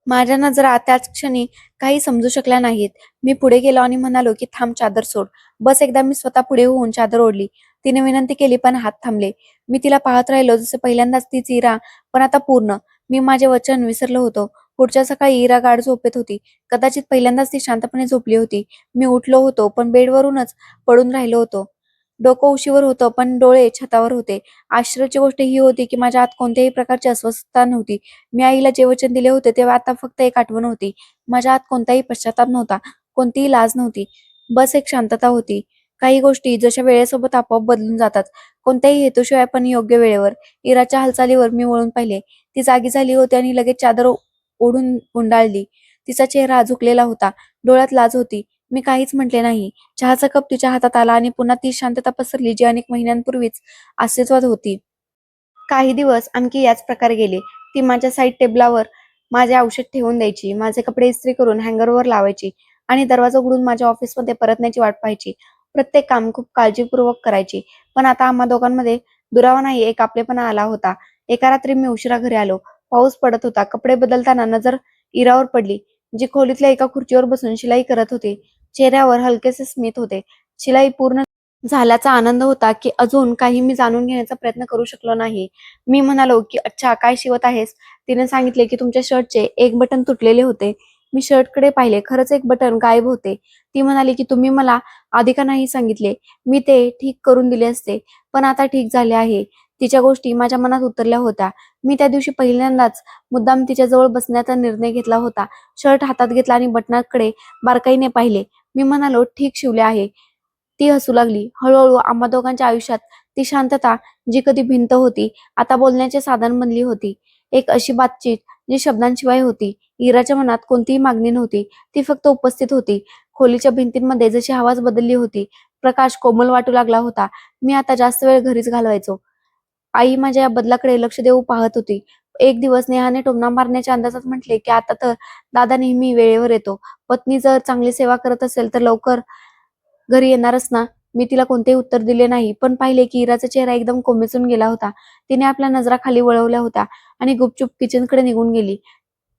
माझ्या नजरा त्याच क्षणी काही समजू शकल्या नाहीत. मी पुढे गेलो आणि म्हणालो की "थांब, चादर सोड." बस एकदा मी स्वतः पुढे होऊन चादर ओढली. तिने विनंती केली पण हात थांबले. मी तिला पाहत राहिलो, जसे पहिल्यांदाच तीच इरा, पण आता पूर्ण. मी माझे वचन विसरलो होतो. पुढच्या सकाळी इरा गाढ झोपेत होती. कदाचित पहिल्यांदाच ती शांतपणे झोपली होती. मी उठलो होतो, पण बेडवरूनच पडून राहिलो होतो. डोकं उशीवर होतं, पण डोळे छतावर होते. आश्चर्याची गोष्ट ही होती की माझ्या आत कोणत्याही प्रकारची अस्वस्थता नव्हती. मी आईला जे वचन दिले होते तेव्हा आता फक्त एक आठवण होती. माझ्या आत कोणताही पश्चाताप नव्हता, कोणतीही लाज नव्हती. बस एक शांतता होती. काही गोष्टी जशा वेळेसोबत आपोआप बदलून जातात, कोणत्याही हेतूशिवाय पण योग्य वेळेवर. इराच्या हालचालीवर मी वळून पाहिले. ती जागी झाली होती आणि लगेच चादर ओढून गुंडाळली. तिचा चेहरा झुकलेला होता, डोळ्यात लाज होती. मी काहीच म्हटले नाही. चहाचा कप तिच्या हातात आला आणि पुन्हा ती शांतता पसरली जी अनेक महिन्यांपूर्वीच अस्तित्वात होती. काही दिवस आणखी याच प्रकारे गेले. ती माझ्या साईड टेबलावर माझे औषध ठेवून द्यायची, माझे कपडे इस्त्री करून हँगरवर लावायची आणि दरवाजा उघडून माझ्या ऑफिसमध्ये परतण्याची वाट पाहायची. प्रत्येक काम खूप काळजीपूर्वक करायची. पण आता आम्हा दोघांमध्ये दुरावा नाही, एक आपलेपणा आला होता. एका रात्री मी उशिरा घरी आलो. पाऊस पडत होता. कपडे बदलताना नजर इरावर पडली, जी खोलीतल्या एका खुर्चीवर बसून शिलाई करत होती. चेहऱ्यावर हलकेसे स्मित होते. शिलाई पूर्ण झाल्याचा आनंद होता की अजून काही मी जाणून घेण्याचा प्रयत्न करू शकलो नाही. मी म्हणालो की "अच्छा, काय शिवत आहेस?" तिने सांगितले की "तुमच्या शर्टचे एक बटन तुटलेले होते." मी शर्टकडे पाहिले. खरंच एक बटन गायब होते. ती म्हणाली की "तुम्ही मला आधी का नाही सांगितले? मी ते ठीक करून दिले असते." पण आता ठीक झाले आहे. तिच्या गोष्टी माझ्या मनात उतरल्या होत्या. मी त्या दिवशी पहिल्यांदाच मुद्दाम तिच्याजवळ बसण्याचा निर्णय घेतला होता. शर्ट हातात घेतला आणि बटनाकडे बारकाईने पाहिले. मी म्हणालो, "ठीक शिवले आहे." ती हसू लागली. हळूहळू आम्हा दोघांच्या आयुष्यात ती शांतता, जी कधी भिंत होती, आता बोलण्याचे साधन बनली होती. एक अशी बातचीत जी शब्दांशिवाय होती. इराच्या मनात कोणतीही मागणी नव्हती. ती फक्त उपस्थित होती. खोलीच्या भिंतींमध्ये जशी आवाज बदलली होती. प्रकाश कोमल वाटू लागला होता. मी आता जास्त वेळ घरीच घालवायचो. आई माझ्या या बदलाकडे लक्ष देऊ पाहत होती. एक दिवस नेहाने टोमणा मारण्याच्या अंदाजात म्हटले की "आता तर दादा नेहमी वेळेवर येतो. पत्नी जर चांगली सेवा करत असेल तर लवकर घरी येणारच ना?" मी तिला कोणतेही उत्तर दिले नाही, पण पाहिले की इराचा चेहरा एकदम कोमेजून गेला होता. तिने आपल्या नजरा खाली वळवल्या होत्या आणि गुपचूप किचनकडे निघून गेली.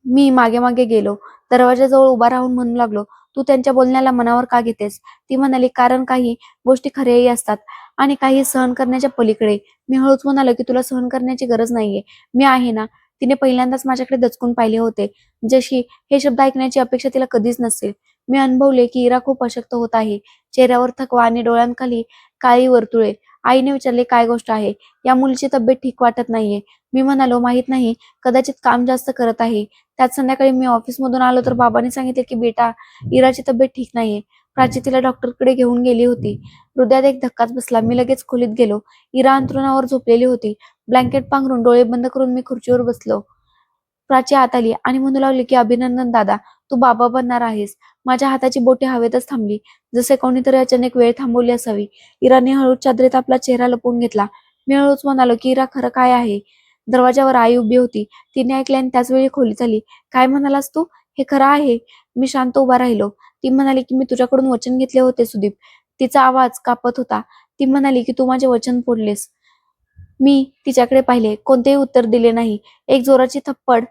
मी मागे मागे गेलो. दरवाजाजवळ उभा राहून म्हणू लागलो, "तू त्यांच्या बोलण्याला मनावर का घेतेस?" ती म्हणाली, "कारण काही गोष्टी खऱ्याही असतात आणि काही सहन करण्याच्या पलीकडे." मी हळूच म्हणालो की "तुला सहन करण्याची गरज नाहीये, मी आहे ना." तिने पहिल्यांदाच माझ्याकडे दचकून पाहिले होते, जशी हे शब्द ऐकण्याची अपेक्षा तिला कधीच नसेल. मी अनुभवले की इरा खूप अशक्त होत आहे. चेहऱ्यावर थकवा आणि डोळ्यांखाली काळी वर्तुळे. आईने विचारले, "काय गोष्ट आहे?" "या मुलीची तब्येत ठीक वाटत नाहीये." मी म्हणालो, "माहित नाही, कदाचित काम जास्त करत आहे." त्याच संध्याकाळी मी ऑफिसमधून आलो तर बाबांनी सांगितले की "बेटा, इराची तब्येत ठीक नाहीये." प्राची तिला डॉक्टरकडे घेऊन गेली होती. हृदयात एक धक्काच बसला. मी लगेच खोलीत गेलो. इरा अंथरुणावर झोपलेली होती. ब्लँकेट पांघरून डोळे बंद करून मी खुर्चीवर बसलो. प्राची आत आली आणि म्हणू लागली की "अभिनंदन दादा, तू बाबा बनणार आहेस." माझ्या हाताची बोटे हवेतच थांबली, जसे कोणीतरी अचानक वेळ थांबवली असावी. इराने हळूच चादरीत आपला चेहरा लपवून घेतला. मी हळूच म्हणालो की "इरा, खरं काय आहे?" दरवाजावर आई उभी होती. तिने ऐकले आणि त्याच वेळी खोलीत आली. "काय म्हणालास तू? हे खरं आहे?" मी शांत उभा राहिलो. ती म्हणाली की "मी तुझ्याकडून वचन घेतले होते सुदीप." तिचा आवाज कापत होता. ती म्हणाली की "तू माझे वचन फोडलेस." मी तिच्याकडे पाहिले. कोणतेही उत्तर दिले नाही. एक जोराची थप्पड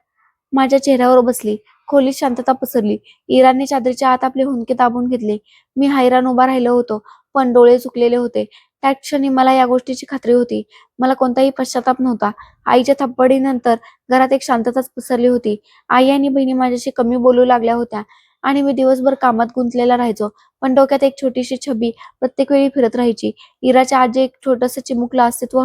माझ्या चेहऱ्यावर बसली. खोलीत शांतता पसरली. इराने चादरीच्या आत आपले हुंदके दाबून घेतले. मी हैराण उभा राहिलो होतो, पण डोळे झुकलेले होते. त्याच क्षणी मला या गोष्टीची खात्री होती. मला कोणताही पश्चाताप नव्हता. आईच्या थप्पडीनंतर घरात एक शांतताच पसरली होती. आई आणि बहिणी माझ्याशी कमी बोलू लागल्या होत्या आणि मी दिवसभर कामात गुंतलेला राहायचो. पण डोक्यात एक छोटीशी छबी प्रत्येक वेळी फिरत राहायची. इराच्या आत जे एक छोटंसं चिमुकलं अस्तित्व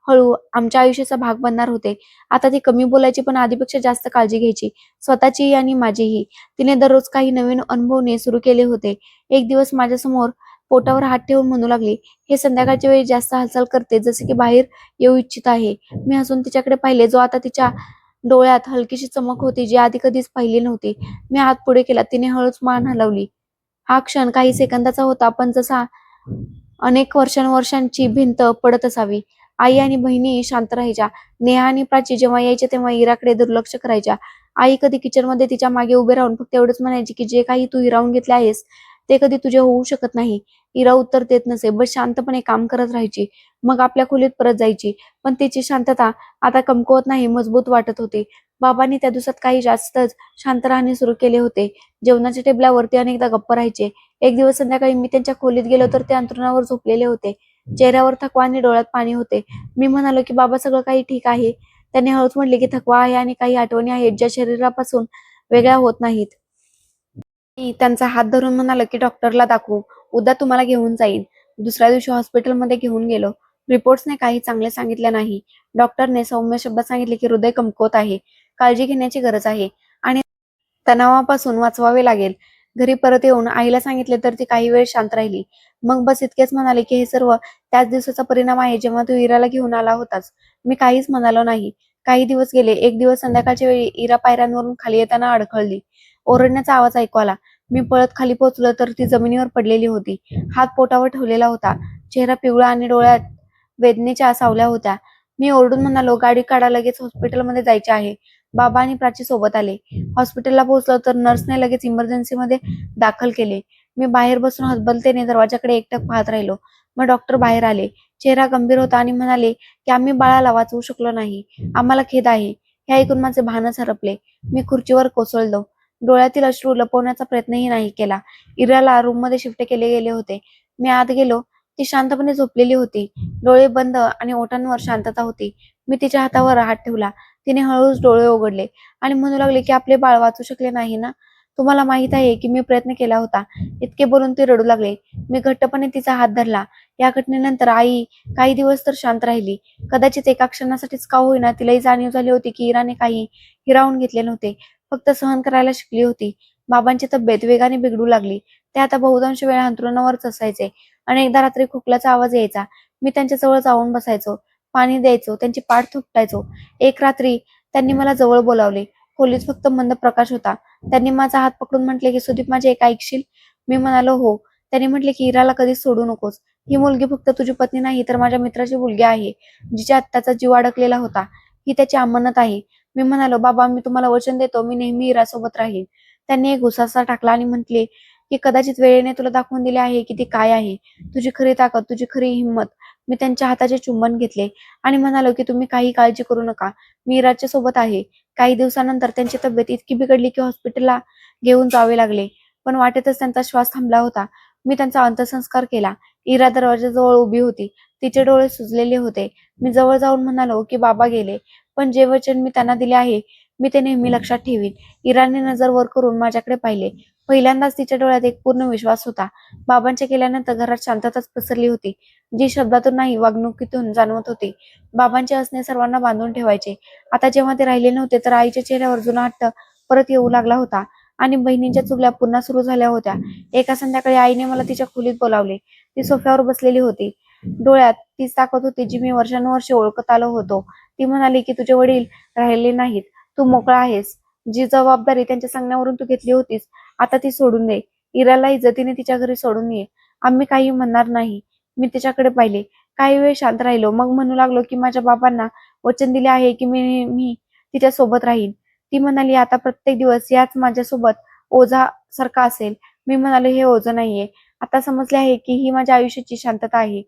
हळू आमच्या आयुष्याचा भाग बनणार होते. आता ती कमी बोलायची पण आधीपेक्षा जास्त काळजी घ्यायची, स्वतःचीही आणि माझीही. तिने दररोज काही नवीन अनुभवणे सुरू केले होते. एक दिवस माझ्यासमोर पोटावर हात ठेवून म्हणू लागली, "हे संध्याकाळच्या वेळी जास्त हालचाल करते, जसे की बाहेर येऊ इच्छित आहे." मी हसून तिच्याकडे पाहिले, जो आता तिच्या डोळ्यात हलकीशी चमक होती, जी आधी कधीच पाहिली नव्हती. मी हात पुढे केला. तिने हळूच मान हलवली. हा क्षण काही सेकंदाचा होता, पण जसा अनेक वर्षांची भिंत पडत असावी. आई आणि बहिणी शांत राहायच्या. नेहा आणि प्राची जेव्हा यायच्या तेव्हा इराकडे दुर्लक्ष करायच्या. आई कधी किचनमध्ये तिच्या मागे उभे राहून फक्त एवढंच म्हणायची की जे काही तू हिरावून घेतले आहेस ते कधी तुझे होऊ शकत नाही. इरा उत्तर देत नसे, बस शांतपणे काम करत राहायची. मग आपल्या खोलीत परत जायची. पण तिची शांतता आता कमकुवत नाही, मजबूत वाटत होती. बाबांनी त्या दिवसात काही जास्तच शांत राहणे सुरू केले होते. जेवणाच्या टेबलावरती अनेकदा गप्प राहायचे. एक दिवस संध्याकाळी मी त्यांच्या खोलीत गेलो तर ते अंथरुणावर झोपलेले होते. चेहऱ्यावर थकवा आणि डोळ्यात पाणी होते. मी म्हणालो की बाबा, सगळं काही ठीक आहे? त्यांनी हळूच म्हटले की थकवा आहे आणि काही आठवणी आहेत ज्या शरीरापासून वेगळ्या होत नाहीत. मी त्यांचा हात धरून म्हणालो की डॉक्टरला दाखवू, उद्या तुम्हाला घेऊन जाईन. दुसऱ्या दिवशी हॉस्पिटलमध्ये घेऊन गेलो. रिपोर्ट्सने काही चांगले सांगितले नाही. डॉक्टरने सौम्य शब्दात सांगितले की हृदय कमकुवत आहे, काळजी घेण्याची गरज आहे आणि तणावापासून वाचवावे लागेल. घरी परत येऊन आईला सांगितले तर ती काही वेळ शांत राहिली. मग बस इतकेच म्हणाले की हे सर्व त्याच दिवसाचा परिणाम आहे जेव्हा तू इराला घेऊन आला होतास. मी काहीच म्हणालो नाही. काही दिवस गेले. एक दिवस संध्याकाळच्या वेळी इरा पायऱ्यांवरून खाली येताना अडखळली. ओरडण्याचा आवाज ऐकू आला. मी पळत खाली पोहोचलो तर ती जमिनीवर पडलेली होती. हात पोटावर ठेवलेला होता. चेहरा पिवळा आणि डोळ्यात वेदनेच्या सावल्या होत्या. मी ओरडून म्हणालो, गाडी काढा, लगेच हॉस्पिटलमध्ये जायचे आहे. बाबा आणि प्राची सोबत आले. हॉस्पिटलला पोहोचलो तर नर्सने लगेच इमर्जन्सीमध्ये दाखल केले. मी बाहेर बसून हतबलतेने दरवाजाकडे एकटक पाहत राहिलो. मग डॉक्टर बाहेर आले. चेहरा गंभीर होता आणि म्हणाले की आम्ही बाळाला वाचवू शकलो नाही. आम्हाला खेद आहे. हे ऐकून माझे भानच हरपले. मी खुर्चीवर कोसळलो. डोळ्यातील अश्रू लपवण्याचा प्रयत्नही नाही केला. इराला रूममध्ये शिफ्ट केले गेले होते. मी आत गेलो. ती शांतपणे झोपलेली होती. डोळे बंद आणि ओठांवर शांतता होती. मी तिच्या हातावर हात ठेवला. तिने हळूच डोळे उघडले आणि म्हणू लागले की आपले बाळ वाचू शकले नाही ना? तुम्हाला माहित आहे की मी प्रयत्न केला होता. इतके बोलून ती रडू लागले. मी घट्टपणे तिचा हात धरला. या घटनेनंतर आई काही दिवस तर शांत राहिली. कदाचित एका क्षणासाठीच का होईना तिलाही जाणीव झाली होती की इराने काही हिरावून घेतले नव्हते, फक्त सहन करायला शिकली होती. बाबांची तब्येत वेगाने बिघडू लागली. ते आता बहुतांश वेळा अंथरुणावरच असायचे. अनेकदा रात्री खोकल्याचा आवाज यायचा. मी त्यांच्या जवळ जाऊन बसायचो, पाणी द्यायचो, त्यांची पाठ थोपटायचो. एक रात्री त्यांनी मला जवळ बोलावले. खोलीत फक्त मंद प्रकाश होता. त्यांनी माझा हात पकडून म्हटले की सुदीप, माझे एक ऐकशील? मी म्हणालो, हो. त्यांनी म्हटले की इराला कधीच सोडू नकोस. ही मुलगी फक्त तुझी पत्नी नाही तर माझ्या मित्राची मुलगी आहे, जिच्या आत्ताचा जीव अडकलेला होता. ही त्याची अमानत आहे. मी म्हणालो, बाबा, मी तुम्हाला वचन देतो, मी नेहमी इरासोबत राहीन. त्यांनी एक घुसासा टाकला आणि म्हटले की कदाचित वेळेने तुला दाखवून दिले आहे की ती काय आहे, तुझी खरी ताकद, तुझी खरी हिंमत. मी त्यांच्या हाताचे चुंबन घेतले आणि म्हणालो की तुम्ही काही काळजी करू नका, मी इराच्या सोबत आहे. काही दिवसानंतर त्यांची तब्येत इतकी बिघडली की हॉस्पिटलला घेऊन जावे लागले. पण वाटेतच त्यांचा श्वास थांबला होता. मी त्यांचा अंत्यसंस्कार केला. इरा दरवाजाजवळ उभी होती. तिचे डोळे सुजलेले होते. मी जवळ जाऊन म्हणालो की बाबा गेले, पण जे वचन मी त्यांना दिले आहे मी ते नेहमी लक्षात ठेवीन. इराने नजर वर करून माझ्याकडे पाहिले. पहिल्यांदाच तिच्या डोळ्यात एक पूर्ण विश्वास होता. बाबांच्या गेल्यानंतर घरात शांतताच पसरली होती, जी शब्दातून नाही, वागणुकीतून जाणवत होती. बाबांचे हसणे सर्वांना बांधून ठेवायचे. आता जेव्हा ते राहिले नव्हते तर आईच्या चेहऱ्यावर जुना हट्ट परत येऊ लागला होता आणि बहिणींच्या चुगल्या पुन्हा सुरू झाल्या होत्या. एका संध्याकाळी आईने मला तिच्या खोलीत बोलावले. ती सोफ्यावर बसलेली होती. डोळ्यात तीच ताकद होती जी मी वर्षानुवर्षे ओळखत आलो होतो. ती म्हणाली की तुझे वडील राहिले नाहीत, तू मोकळा आहेस. जी जबाबदारी त्यांच्या सांगण्यावरून तू घेतली होतीस, आता ती सोडून दे. इराला इज्जतीने तिच्या घरी सोडून ये. आम्ही काही म्हणणार नाही. मी तिच्याकडे पाहिले. काही वेळ शांत राहिलो. मग म्हणू लागलो की माझ्या बाबांना वचन दिले आहे की मी तिच्या सोबत राहीन. ती म्हणाली, आता प्रत्येक दिवस याच माझ्यासोबत ओझा सारखा असेल. मी म्हणाले, हे ओझं नाहीये. आता समजले आहे की ही माझ्या आयुष्याची शांतता आहे.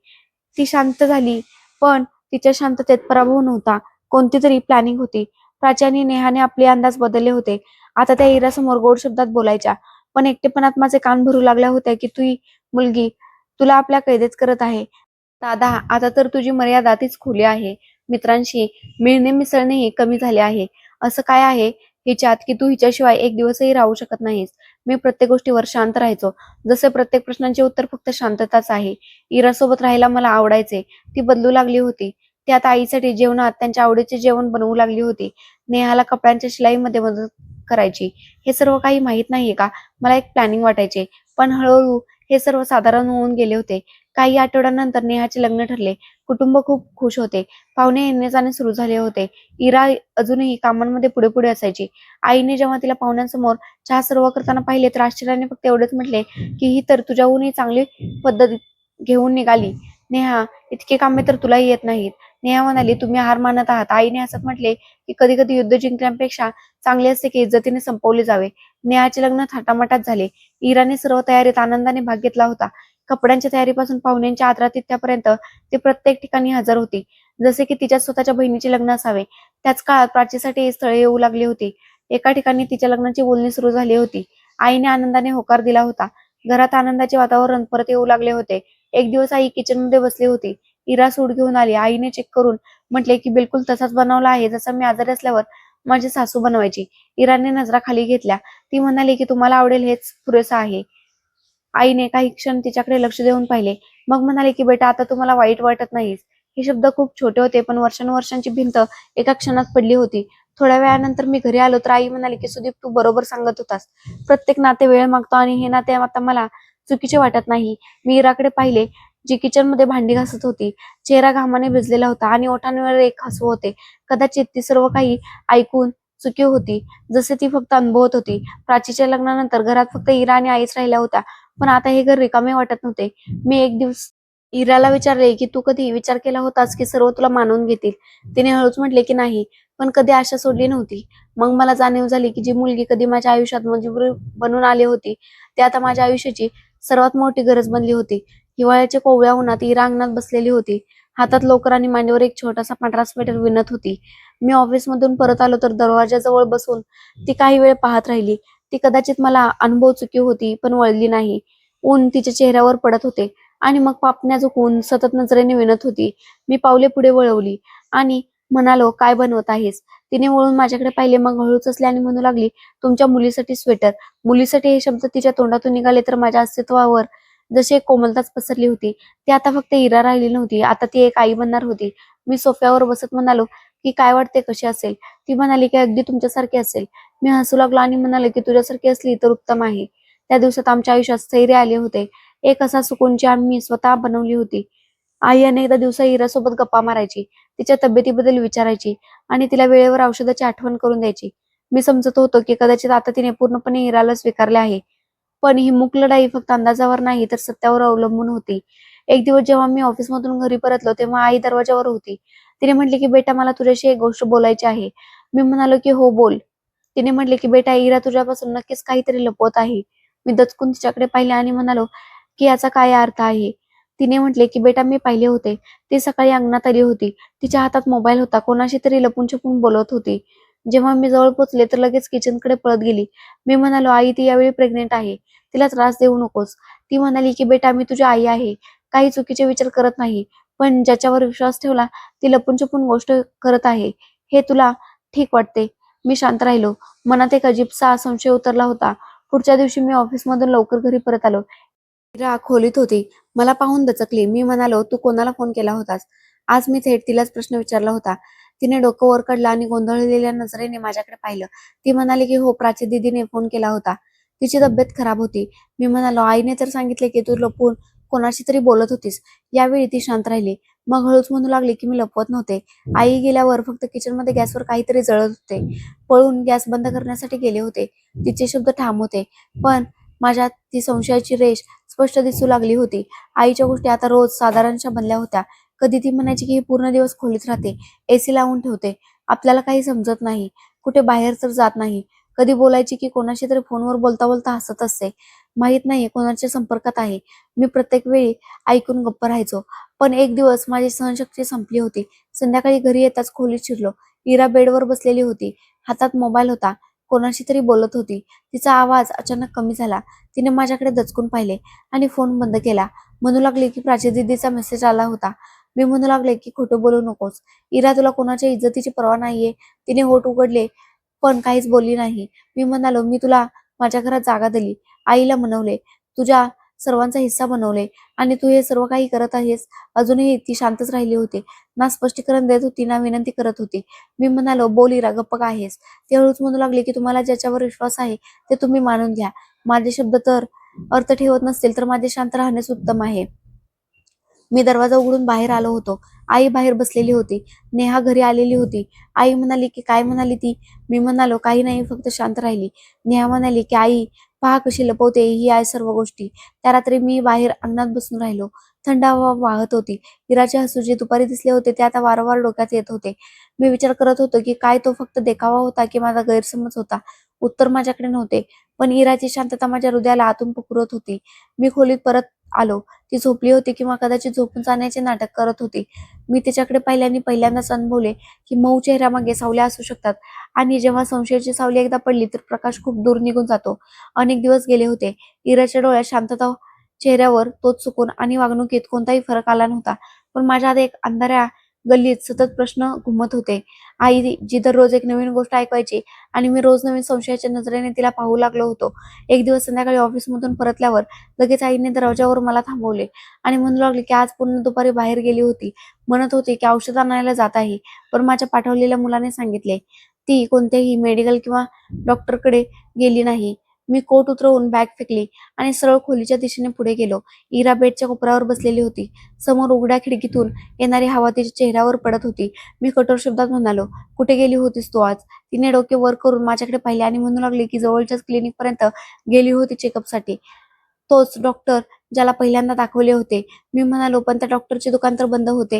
ती शांत झाली, पण तिच्या शांततेत पराभव नव्हता, कोणती तरी प्लॅनिंग होती. प्राची आणि नेहाने आपले अंदाज बदलले होते. आता त्या इरासमोर गोड शब्दात बोलायच्या, पण एकटेपणात माझे कान भरू लागल्या होत्या की तू मुलगी तुला आपल्या कैदेत करत आहे. दादा, आता तर तुझी मर्यादा तीच खुली आहे. मित्रांशी मिळणे मिसळणेही कमी झाले आहे. असं काय आहे हिच्यात की तू हिच्याशिवाय एक दिवसही राहू शकत नाहीस? मी प्रत्येक गोष्टीवर शांत राहायचो, जसे प्रत्येक प्रश्नांचे उत्तर फक्त शांतताच आहे. इरासोबत राहायला मला आवडायचे. ती बदलू लागली होती. ती आता आईसाठी जेवणात त्यांच्या आवडीचे जेवण बनवू लागली होती. नेहाला कपड्यांच्या शिलाईमध्ये मदत करायची. हे सर्व काही माहित नाहीये का? मला एक प्लॅनिंग वाटायचे. पण हळूहळू हे सर्व साधारण होऊन गेले होते. काही आठवड्यानंतर नेहाचे लग्न ठरले. कुटुंब खूप खुश होते. पाहुणे येणे जाणे सुरू झाले होते. इरा अजूनही कामांमध्ये पुढे पुढे असायची. आईने जेव्हा तिला पाहुण्यांसमोर चहा सर्व करताना पाहिले तर आश्चर्याने फक्त एवढेच म्हटले की ही तर तुझ्याहूनही चांगली पद्धत घेऊन निघाली. नेहा, इतके कामे तर तुलाही येत नाहीत. नेहा म्हणाली, तुम्ही हार मानत आहात. आईने हसत म्हटले की कधी कधी युद्ध जिंकण्यापेक्षा चांगले असते की इज्जतीने संपवले जावे. नेहाचे लग्न थाटामाटात झाले. इराने सर्व तयारीत आनंदाने भाग घेतला होता. कपड्यांच्या तयारीपासून पाहुण्यांच्या आदरातिथ्यापर्यंत ती प्रत्येक ठिकाणी हजर होती. जसे की तिच्या स्वतःच्या बहिणीचे लग्न असावे. त्याच काळात प्राचीसाठी स्थळे येऊ लागली होती. एका ठिकाणी तिच्या लग्नाची बोलणी सुरू झाली होती. आईने आनंदाने होकार दिला होता. घरात आनंदाचे वातावरण परत येऊ लागले होते. एक दिवस आई किचन मध्ये बसली होती. इरा सूट घेऊन आली. आईने चेक करून म्हटले की बिलकुल तसाच बनवला आहे जसा मी आजारी असल्यावर माझी सासू बनवायची. इराने नजरा खाली घेतल्या. ती म्हणाली की तुम्हाला आवडेल हेच पुरेसं आहे. आईने काही क्षण तिच्याकडे लक्ष देऊन पाहिले. मग म्हणाले की बेटा, आता तुम्हाला वाईट वाटत नाहीस. हे शब्द खूप छोटे होते पण वर्षानुवर्षांची भिंत एका क्षणात पडली होती. थोड्या वेळानंतर मी घरी आलो तर आई म्हणाली की सुदीप, तू बरोबर सांगत होतास. प्रत्येक नाते वेळ मागतो आणि हे नाते आता मला चुकीचे वाटत नाही. मी इराकडे पाहिले, जी किचन मध्ये भांडी घासत होती. चेहरा घामाने भिजलेला होता आणि ओठांवर एक हसू होते. कदाचित ती सर्व काही ऐकून चुकी होती, जसे ती फक्त अनुभवत होती. प्राचीच्या लग्नानंतर घरात फक्त इरा आणि आईच राहिल्या होत्या. पण आता हे घर रिकामे वाटत नव्हते. मी एक दिवस इराला विचारले की तू कधी विचार केला होतास की सर्व तुला मानून घेतील? तिने हळूच म्हटले की नाही, पण कधी आशा सोडली नव्हती. मग मला जाणीव झाली की जी मुलगी कधी माझ्या आयुष्यात मजबुरी बनून आली होती ती आता माझ्या आयुष्याची सर्वात मोठी गरज बनली होती. हिवाळ्याच्या कोवळ्या उन्हात इरा अंगणात बसलेली होती. हातात लोकर आणि मांडीवर एक छोटासा पांढरा स्वेटर विणत होती. मी ऑफिसमधून परत आलो तर दरवाजाजवळ बसून ती काही वेळ पाहत राहिली. ती कदाचित मला अनुभव चुकी होती पण वळली नाही. ऊन तिच्या चेहऱ्यावर पडत होते आणि मग पापण्या झोकून सतत नजरेने विणत होती. मी पावले पुढे वळवली आणि म्हणालो, काय बनवत आहेस? तिने वळून माझ्याकडे पाहिले. मग हळूच हसली आणि म्हणू लागली, तुमच्या मुलीसाठी स्वेटर. मुलीसाठी हे शब्द तिच्या तोंडातून निघाले तर माझ्या अस्तित्वावर जशी एक कोमलताच पसरली होती. ती आता फक्त इरा राहिली नव्हती, आता ती एक आई बनणार होती. मी सोफ्यावर बसत म्हणालो की काय वाटते, कशी असेल? ती म्हणाली की अगदी तुमच्यासारखी असेल. मी हसू लागलो आणि म्हणाले की तुझ्यासारखी असली तर उत्तम आहे. त्या दिवसात आमच्या आयुष्यात स्थैर्य आले होते. एक असा सुकून जी आम्ही स्वतः बनवली होती. आई अनेकदा दिवसा इरासोबत गप्पा मारायची, तिच्या तब्येतीबद्दल विचारायची आणि तिला वेळेवर औषधाची आठवण करून द्यायची. मी समजत होतो की कदाचित आता तिने पूर्णपणे इराला स्वीकारले आहे. पण ही मूक लढाई फक्त अंदाजावर नाही तर सत्यावर अवलंबून होती. एक दिवस जेव्हा मी ऑफिसमधून घरी परतलो तेव्हा आई दरवाजावर होती. तिने म्हटले की बेटा, मला तुझ्याशी एक गोष्ट बोलायची आहे. मी म्हणालो की हो, बोल. तिने म्हटले की बेटा, इरा तुझ्यापासून नक्कीच काहीतरी लपवत आहे. मी दचकून तिच्याकडे पाहिले आणि म्हणालो की याचा काय अर्थ आहे? तिने म्हटले की बेटा, मी पाहिले होते. ती सकाळी अंगणात आली होती. तिच्या हातात मोबाईल होता. कोणाशी तरी लपून छपून बोलत होती. जेव्हा मी जवळ पोहोचले तर लगेच किचनकडे पळत गेली. मी म्हणालो, आई ती यावेळी प्रेग्नेंट आहे. तिला त्रास देऊ नकोस. ती म्हणाली की बेटा, मी तुझी आई आहे. काही चुकीचे विचार करत नाही. पण ज्याच्यावर विश्वास ठेवला ती लपून छपून गोष्ट करत आहे. हे तुला ठीक वाटते? मी शांत राहिलो. मनात एक अजीबसा संशय उतरला होता. पुढच्या दिवशी मी ऑफिसमधून लवकर घरी परत आलो. इरा खोलीत होती. मला पाहून दचकली. मी म्हणालो, तू कोणाला फोन केला होतास? आज मी थेट तिलाच प्रश्न विचारला होता. तिने डोकं वर काढलं आणि गोंधळलेल्या नजरेने माझ्याकडे पाहिलं. ती म्हणाली की हो, प्राची दीदीने फोन केला होता. तिची तब्येत खराब होती. मी म्हणालो, आईने तर सांगितले की तू लपून कोणाशी तरी बोलत होतीस. यावेळी ती शांत राहिली. मग हळूच म्हणू लागली की मी लपवत नव्हते. आई गेल्यावर फक्त किचनमध्ये गॅसवर काहीतरी जळत होते. पळून गॅस बंद करण्यासाठी गेले होते. तिचे शब्द ठाम होते. पण माझ्यात ती संशयाची रेष स्पष्ट दिसू लागली होती. आईच्या गोष्टी आता रोज साधारणशा बनल्या होत्या. कधी ती म्हणायची की ही पूर्ण दिवस खोलीत राहते, एसी लावून ठेवते, आपल्याला काही समजत नाही, कुठे बाहेर तर जात नाही. कधी बोलायची की कोणाशी तरी फोनवर बोलता बोलता हसत असते, माहित नाही कोणाच्या संपर्कात आहे. मी प्रत्येक वेळी ऐकून गप्प राहायचो. पण एक दिवस माझी सहनशक्ती संपली होती. संध्याकाळी घरी येताच खोलीत शिरलो. इरा बेडवर बसलेली होती. हातात मोबाईल होता. कोणाशी तरी बोलत होती. तिचा आवाज अचानक कमी झाला. तिने माझ्याकडे दचकून पाहिले आणि फोन बंद केला. म्हणू लागली की प्राची दीदीचा मेसेज आला होता. मी म्हणू लागले की खोटं बोलू नकोस. इरा, तुला कोणाच्या इज्जतीची पर्वा नाहीये. तिने होठ उघडले पण काहीच बोलली नाही. मी म्हणालो, मी तुला माझ्या घरात जागा दिली, आईला मनवले, तुझ्या सर्वांचा हिस्सा बनवले आणि तू हे सर्व काही करत आहेस. अजूनही ती शांतच राहिली होती. ना स्पष्टीकरण देत होती ना विनंती करत होती. मी म्हणालो, बोल इरा, गप्प का आहेस? ती हळूच म्हणू लागली की तुम्हाला ज्याच्यावर विश्वास आहे ते तुम्ही मानून घ्या. माझे शब्द तर अर्थ ठेवत नसतील तर माझे शांत राहणेच उत्तम आहे. मी दरवाजा उघडून बाहेर आलो होतो. आई बाहेर बसलेली होती. नेहा घरी आलेली होती. आई म्हणाली की काय म्हणाली ती? मी म्हणालो काही नाही, फक्त शांत राहिली. नेहा म्हणाली की आई पहा कशी लपवते ही आहे सर्व गोष्टी. त्या रात्री मी बाहेर अंगणात बसून राहिलो. थंड हवा वाहत होती. इराचे हसू जे दुपारी दिसले होते ते आता वारंवार डोक्यात येत होते. मी विचार करत होतो की काय तो फक्त देखावा होता की माझा गैरसमज होता. उत्तर माझ्याकडे नव्हते, पण इराची शांतता माझ्या हृदयाला आतून पुरत होती. मी खोलीत परत आलो. ती झोपली होती किंवा कदाचित झोपून जाण्याचे नाटक करत होती. मी तिच्याकडे पाहिल्याने पहिल्यांदाच अनुभवले की मऊ चेहऱ्यामागे सावल्या असू शकतात आणि जेव्हा संशयाची सावली एकदा पडली तर प्रकाश खूप दूर निघून जातो. अनेक दिवस गेले होते. इराच्या डोळ्यात शांतता, चेहऱ्यावर तोच सुकून आणि वागणुकीत कोणताही फरक आला नव्हता. पण माझ्या आत एक अंधाऱ्या गल्लीत सतत प्रश्न घुमत होते. आई जी दररोज एक नवीन गोष्ट ऐकवायची आणि मी रोज नवीन संशयाच्या नजरेने तिला पाहू लागलो होतो. एक दिवस संध्याकाळी ऑफिसमधून परतल्यावर लगेच आईने दरवाजावर मला थांबवले आणि म्हणू लागले की आज पूर्ण दुपारी बाहेर गेली होती. म्हणत होती की औषध आणायला जात आहे. पण माझ्या पाठवलेल्या मुलाने सांगितले ती कोणत्याही मेडिकल किंवा डॉक्टरकडे गेली नाही. मी कोट उतरवून बॅग फेकली आणि सरळ खोलीच्या दिशेने पुढे गेलो. इरा बेडच्या कोपऱ्यावर बसलेली होती. समोर उघड्या खिडकीतून येणारी हवा तिच्या चेहऱ्यावर पडत होती. मी कठोर शब्दात म्हणालो, कुठे गेली होतीस तू आज? तिने डोके वर करून माझ्याकडे पाहिले आणि म्हणू लागली की जवळच्याच क्लिनिक पर्यंत गेली होती चेकअपसाठी. तोच डॉक्टर ज्याला पहिल्यांदा दाखवले होते. मी म्हणालो, पण त्या डॉक्टरचे दुकान तर बंद होते.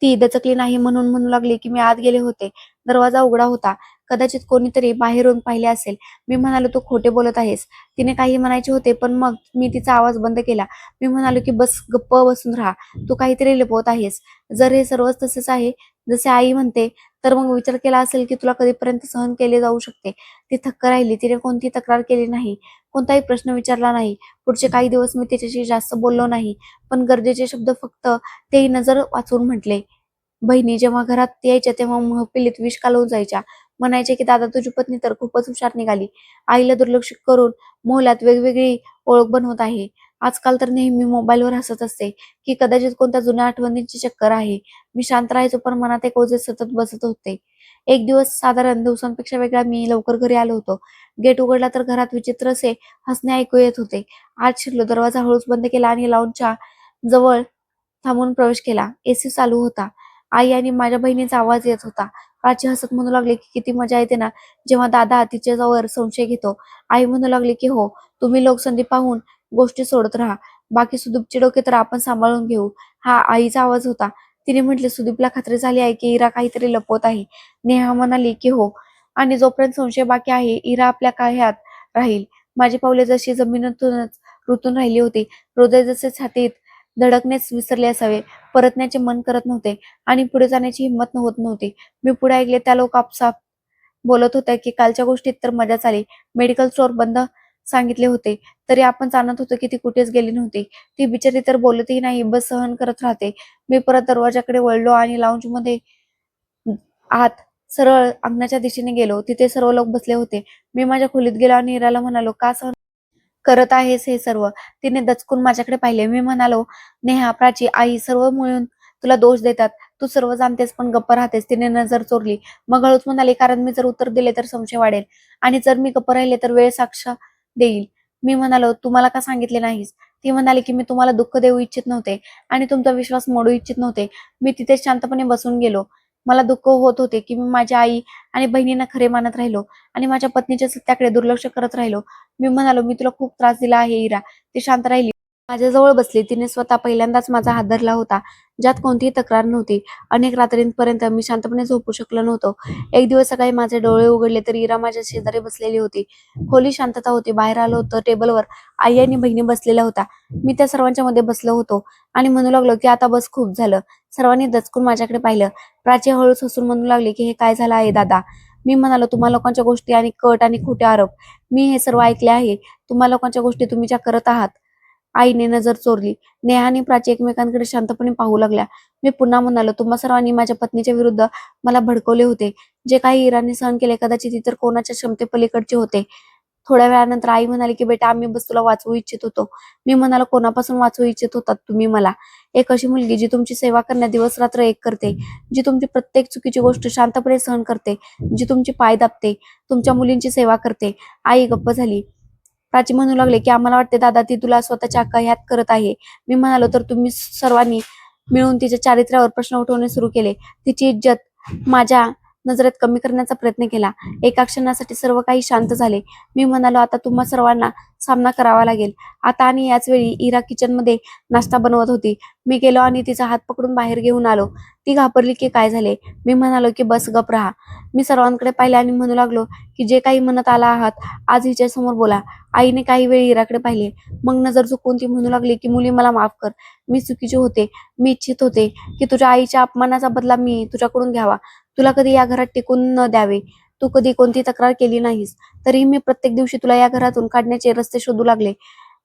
ती दचकली नाही म्हणून म्हणू लागली की मी आत गेले होते. दरवाजा उघडा होता. कदाचित कोणीतरी बाहेरून पाहिले असेल. मी म्हणालो, तू खोटे बोलत आहेस. तिने काही म्हणायचे होते पण मग मी तिचा आवाज बंद केला. मी म्हणालो की बस, गप्प बसून राहा. तू काहीतरी लपवत आहेस. जर हे सर्वच तसेच आहे जसे आई म्हणते तर मग विचार केला असेल की तुला कधीपर्यंत सहन केले जाऊ शकते. ती थक्क राहिली. तिने कोणती तक्रार केली नाही, कोणताही प्रश्न विचारला नाही. पुढचे काही दिवस मी तिच्याशी जास्त बोललो नाही, पण गरजेचे शब्द फक्त तेही नजर वाचून म्हटले. बहिणी जेव्हा घरात यायच्या तेव्हा महफिलीत विष कालवून जायच्या. म्हणायचे की दादा तुझी पत्नी तर खूपच हुशार निघाली. आईला दुर्लक्ष करून मोहल्यात वेगवेगळी ओळख बनवत आहे. आजकाल तर नेहमी मोबाईलवर हसत असते की कदाचित कोणत्या जुन्या आठवणींची चक्कर आहे. मी शांत राहायचो पण मनात एक ओझे सतत बसत होते. एक दिवस साधारण दिवसांपेक्षा वेगळा मी लवकर घरी आलो होतो. गेट उघडला तर घरात विचित्रसे हसणे ऐकू येत होते. आत शिरलो, दरवाजा हळूच बंद केला आणि लाऊंजच्या जवळ थांबून प्रवेश केला. एसी चालू होता. आई आणि माझ्या बहिणीचा आवाज येत होता. प्राची हसत म्हणू लागली की किती मजा येते ना जेव्हा दादा तिच्यावर संशय घेतो. आई म्हणू लागली की हो, तुम्ही लोक संधी पाहून गोष्टी सोडत राहा. बाकी सुदीपचे डोके तर आपण सांभाळून घेऊ. हा आईचा आवाज होता. तिने म्हटले, सुदीपला खात्री झाली आहे की इरा काहीतरी लपवत आहे. नेहा म्हणाली की हो, आणि जोपर्यंत संशय बाकी आहे इरा आपल्या काह्यात राहील. माझी पावले जशी जमिनीतूनच रुतून राहिली होती. हृदय जसे छातीत धडकणेच विसरले असावे. परतण्याचे मन करत नव्हते आणि पुढे जाण्याची हिंमत होत नव्हती. मी पुढे ऐकले त्या लोक आपसात बोलत होत्या की कालच्या गोष्टीत तर मजाच आली. मेडिकल स्टोअर बंद सांगितले होते तरी आपण जाणत होतो की ती कुठेच गेली नव्हती. ती बिचारी तर बोलतही नाही, बस सहन करत राहते. मी परत दरवाजाकडे वळलो आणि लाऊंजमध्ये आत सरळ अंगणाच्या दिशेने गेलो. तिथे सर्व लोक बसले होते. मी माझ्या खोलीत गेलो आणि इराला म्हणालो, का सहन करत आहेस हे सर्व? तिने दचकून माझ्याकडे पाहिले. मी म्हणालो, नेहा, प्राची, आई सर्व मिळून तुला दोष देतात. तू सर्व जाणतेस पण गप्प राहतेस. तिने नजर चोरली. मग हळूच म्हणाली, कारण मी जर उत्तर दिले तर संशय वाढेल आणि जर मी गप्प राहिले तर वेळ साक्ष देईल. मी म्हणालो, तू मला का सांगितले नाहीस? ती म्हणाली की मी तुम्हाला दुःख देऊ इच्छित नव्हते आणि तुमचा विश्वास मोडू इच्छित नव्हते. मी तिथे शांतपणे बसून गेलो. मला दुःख होत होते की मी माझ्या आई आणि बहिणींना खरे मानत राहिलो आणि माझ्या पत्नीच्या सत्याकडे दुर्लक्ष करत राहिलो. मी म्हणालो, मी तुला खूप त्रास दिला आहे इरा. ती शांत राहिली. माझ्याजवळ बसली. तिने स्वतः पहिल्यांदाच माझा हात धरला होता, ज्यात कोणतीही तक्रार नव्हती. अनेक रात्रींपर्यंत मी शांतपणे झोपू शकलो नव्हतो. एक दिवस सकाळी माझे डोळे उघडले तर इरा माझ्या शेजारी बसलेली होती. खोली शांतता होती. बाहेर आलो तर टेबलवर आई आणि बहिणी बसलेल्या होत्या. मी त्या सर्वांच्या मध्ये बसलो होतो आणि म्हणू लागलो की आता बस, खूप झालं. सर्वांनी दचकून माझ्याकडे पाहिलं. प्राची हळूच हसून म्हणू लागली की हे काय झालं आहे दादा? मी म्हणालो, तुम्हा लोकांच्या गोष्टी आणि कट आणि खोटे आरोप मी हे सर्व ऐकले आहे. तुम्हा लोकांच्या गोष्टी तुम्ही ज्या करत आहात. आईने नजर चोरली. नेहा आणि प्राची एकमेकांकडे शांतपणे पाहू लागल्या. मी पुन्हा म्हणालो, तुम्हा सर्वांनी माझ्या पत्नीच्या विरुद्ध मला भडकवले होते. जे काही इराने सहन केले कदाचित इतर कोणाच्या क्षमतेपलीकडचे होते. थोड्या वेळानंतर आई म्हणाली की बेटा आम्ही बस तुला वाचवू इच्छित होतो. मी म्हणालो कोणापासून वाचवू इच्छित होतात तुम्ही मला? एक अशी मुलगी जी तुमची सेवा करण्यात दिवस रात्र एक करते, जी तुमची प्रत्येक चुकीची गोष्ट शांतपणे सहन करते, जी तुमचे पाय दाबते, तुमच्या मुलींची सेवा करते. आई गप्प झाली. प्राची म्हणू लागले की आम्हाला वाटते दादा ती तुला स्वतःच्या हक्कात करत आहे. मी म्हणालो तर तुम्ही सर्वांनी मिळून तिच्या चारित्र्यावर प्रश्न उठवणे सुरू केले. तिची इज्जत माझ्या नजरेत कमी करण्याचा प्रयत्न केला. एका क्षणासाठी सर्व काही शांत झाले. मी म्हणालो आता तुम्हा सर्वांना सामना करावा लागेल. आता आणि याच वेळी इरा किचनमध्ये नाश्ता बनवत होती. मी गेलो आणि तिचा हात पकडून बाहेर घेऊन आलो. ती घाबरली की काय झाले. मी म्हणालो की बस गप राहा. मी सर्वांकडे पाहिले आणि म्हणू लागलो की जे काही म्हणत आला आहात आज हिच्या समोर बोला. आईने काही वेळ इराकडे पाहिले, मग नजर चुकवून ती म्हणू लागली की मुली मला माफ कर. मी चुकीचे होते. मी इच्छित होते की तुझ्या आईच्या अपमानाचा बदला मी तुझ्याकडून घ्यावा. तुला कधी या घरात टिकून न द्यावे. तू कधी कोणती तक्रार केली नाहीस, तरीही मी प्रत्येक दिवशी तुला या घरातून काढण्याचे रस्ते शोधू लागले.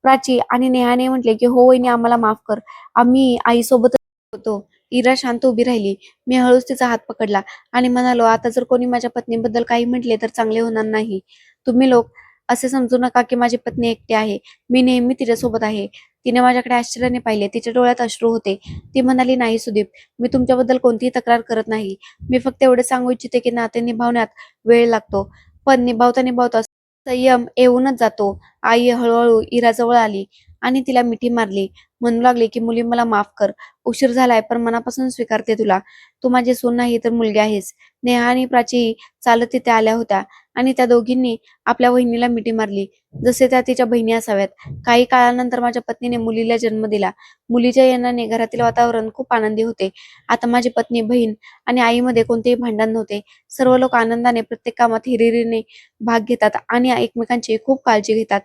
प्राची आणि नेहाने म्हटले की हो वहिनी आम्हाला माफ कर, आम्ही आईसोबत होतो. इरा शांत उभी राहिली. मी हळूच तिचा हात पकडला आणि म्हणालो आता जर कोणी माझ्या पत्नीबद्दल काही म्हटले तर चांगले होणार नाही. तुम्ही लोक असे समजू नका की माझी पत्नी एकटी आहे. मी नेहमी तिच्यासोबत आहे. तिने माझ्याकडे आश्चर्याने पाहिले. तिच्या डोळ्यात अश्रू होते. ती म्हणाली नाही सुदीप, मी तुमच्याबद्दल कोणतीही तक्रार करत नाही. मी फक्त एवढे सांगू इच्छिते की नाते निभावण्यात वेळ लागतो, पण निभावता निभावता संयम येऊनच जातो. आई हळूहळू इराजवळ आली आणि तिला मिठी मारली. म्हणू लागली की मुली मला माफ कर. उशीर झालाय पण मनापासून स्वीकारते तुला. तू माझी सून नाही तर मुलगी आहेस. नेहा आणि प्राची चालत तिथे आल्या होत्या आणि त्या दोघींनी आपल्या वहिनीला मिठी मारली, जसे त्या तिच्या बहिणी असाव्यात. काही काळानंतर माझ्या पत्नीने मुलीला जन्म दिला. मुलीच्या येण्याने घरातील वातावरण खूप आनंदी होते. आता माझी पत्नी, बहीण आणि आईमध्ये कोणतेही भांडण नव्हते. सर्व लोक आनंदाने प्रत्येक कामात हिरिरीने भाग घेतात आणि एकमेकांची खूप काळजी घेतात.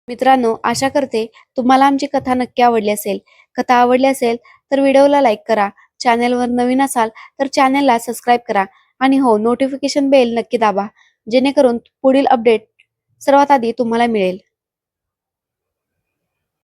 मित्रांनो, आशा करते तुम्हाला आमची कथा नक्की आवडली असेल. कथा आवडली असेल तर व्हिडिओला लाईक करा. चॅनेलवर नवीन असाल तर चॅनेलला सबस्क्राईब करा आणि हो, नोटिफिकेशन बेल नक्की दाबा, जेणेकरून पुढील अपडेट सर्वात आधी तुम्हाला मिळेल.